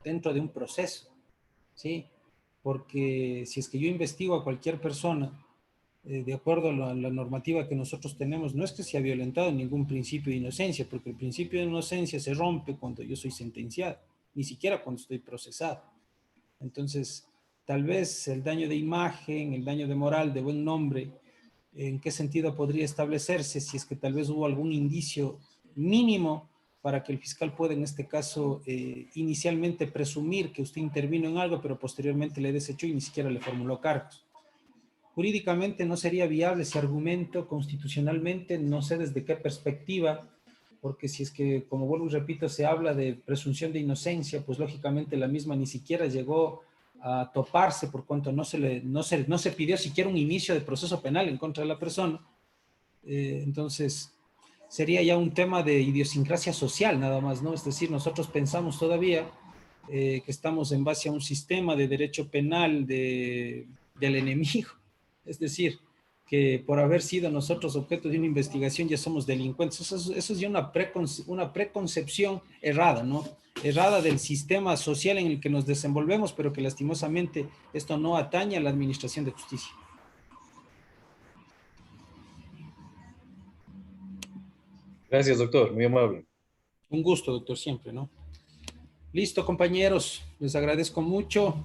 dentro de un proceso, ¿sí? Porque si es que yo investigo a cualquier persona, de acuerdo a la normativa que nosotros tenemos, no es que se ha violentado ningún principio de inocencia, porque el principio de inocencia se rompe cuando yo soy sentenciado, ni siquiera cuando estoy procesado. Entonces, tal vez el daño de imagen, el daño de moral, de buen nombre, ¿en qué sentido podría establecerse si es que tal vez hubo algún indicio mínimo para que el fiscal pueda en este caso inicialmente presumir que usted intervino en algo, pero posteriormente le desechó y ni siquiera le formuló cargos? jurídicamente no sería viable ese argumento, constitucionalmente, no sé desde qué perspectiva, porque si es que, como vuelvo y repito, se habla de presunción de inocencia, pues lógicamente la misma ni siquiera llegó a toparse por cuanto no se pidió siquiera un inicio de proceso penal en contra de la persona. Entonces, sería ya un tema de idiosincrasia social nada más, ¿no? Es decir, nosotros pensamos todavía que estamos en base a un sistema de derecho penal del enemigo. Es decir, que por haber sido nosotros objeto de una investigación ya somos delincuentes. Eso es ya una preconcepción errada, ¿no? Errada del sistema social en el que nos desenvolvemos, pero que lastimosamente esto no atañe a la administración de justicia. Gracias, doctor. Muy amable. Un gusto, doctor, siempre, ¿no? Listo, compañeros. Les agradezco mucho.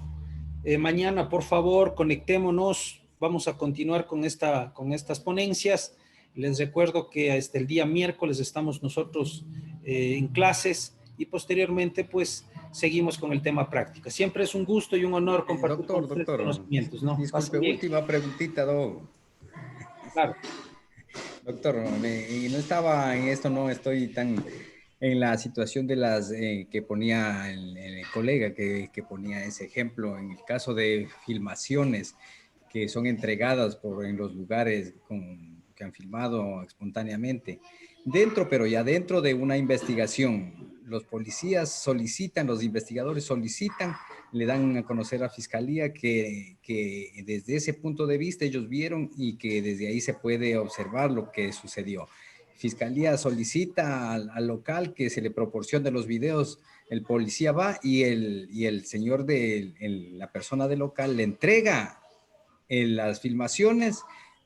Mañana, por favor, conectémonos. Vamos a continuar con estas ponencias. Les recuerdo que hasta el día miércoles estamos nosotros en clases y posteriormente, pues, seguimos con el tema práctica. Siempre es un gusto y un honor compartir con ustedes conocimientos, ¿no? Disculpe, última preguntita, Doc. Claro. Doctor, y no estaba en esto, no estoy tan en la situación de las que ponía el colega, que ponía ese ejemplo, en el caso de filmaciones que son entregadas en los lugares que han filmado espontáneamente. Pero ya dentro de una investigación, los policías solicitan, los investigadores solicitan, le dan a conocer a la fiscalía que desde ese punto de vista ellos vieron y que desde ahí se puede observar lo que sucedió. Fiscalía solicita al local que se le proporcione los videos, el policía va y el señor la persona del local le entrega las filmaciones,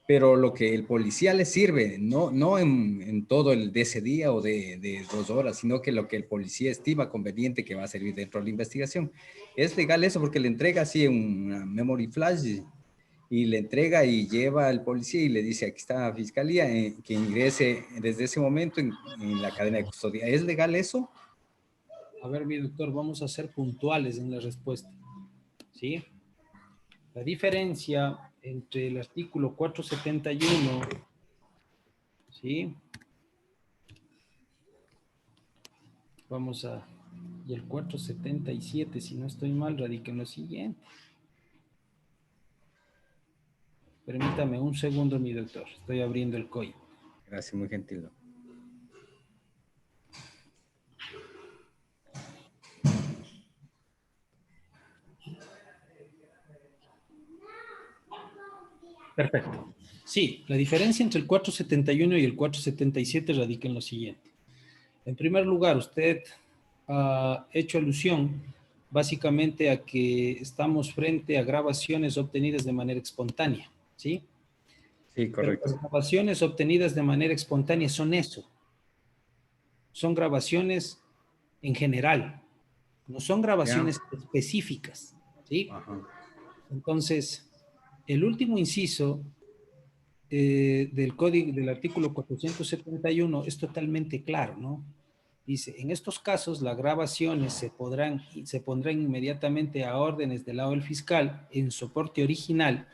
pero lo que el policía le sirve, no en todo el de ese día o de 2 horas, sino que lo que el policía estima conveniente que va a servir dentro de la investigación. ¿Es legal eso? Porque le entrega así una memory flash y le entrega y lleva al policía y le dice, aquí está la fiscalía, que ingrese desde ese momento en la cadena de custodia. ¿Es legal eso? A ver, mi doctor, vamos a ser puntuales en la respuesta. ¿Sí? La diferencia entre el artículo 471, ¿sí? Y el 477, si no estoy mal, radica en lo siguiente. Permítame un segundo, mi doctor. Estoy abriendo el código. Gracias, muy gentil, doctor. Perfecto. Sí, la diferencia entre el 471 y el 477 radica en lo siguiente. En primer lugar, usted ha hecho alusión básicamente a que estamos frente a grabaciones obtenidas de manera espontánea, ¿sí? Sí, correcto. Pero las grabaciones obtenidas de manera espontánea son eso. Son grabaciones en general, no son grabaciones específicas, ¿sí? Ajá. Entonces, el último inciso del código del artículo 471 es totalmente claro, ¿no? Dice, en estos casos las grabaciones se pondrán inmediatamente a órdenes del lado del fiscal en soporte original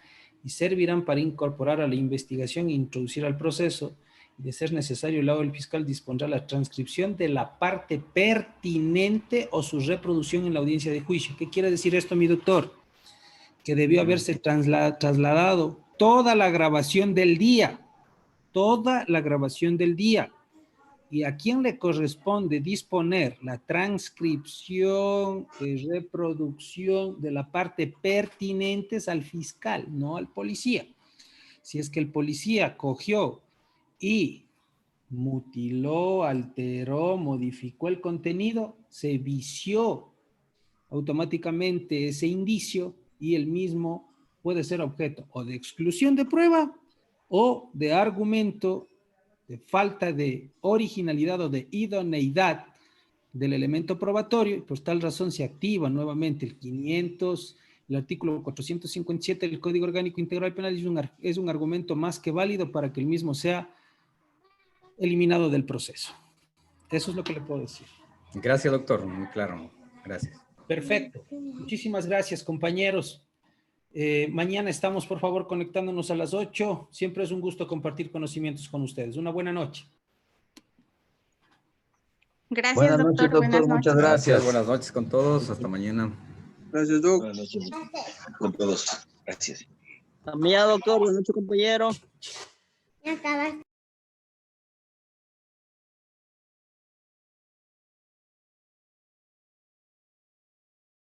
y servirán para incorporar a la investigación e introducir al proceso. Y de ser necesario, el lado del fiscal dispondrá la transcripción de la parte pertinente o su reproducción en la audiencia de juicio. ¿Qué quiere decir esto, mi doctor? Que debió haberse trasladado toda la grabación del día, y a quién le corresponde disponer la transcripción y reproducción de la parte pertinentes al fiscal, no al policía. Si es que el policía cogió y mutiló, alteró, modificó el contenido, se vició automáticamente ese indicio y el mismo puede ser objeto o de exclusión de prueba o de argumento de falta de originalidad o de idoneidad del elemento probatorio, y por tal razón se activa nuevamente el artículo 457 del Código Orgánico Integral Penal es un argumento más que válido para que el mismo sea eliminado del proceso. Eso es lo que le puedo decir. Gracias, doctor. Muy claro. Gracias. Perfecto. Muchísimas gracias, compañeros. Mañana estamos, por favor, conectándonos a las 8. Siempre es un gusto compartir conocimientos con ustedes. Una buena noche. Gracias, Buenas doctor. noches, doctor. Buenas Muchas noches. gracias. Buenas noches con todos. Hasta mañana. Gracias, Doc. Buenas noches con todos. Gracias. También, doctor. Buenas noches, compañero. Ya acabas.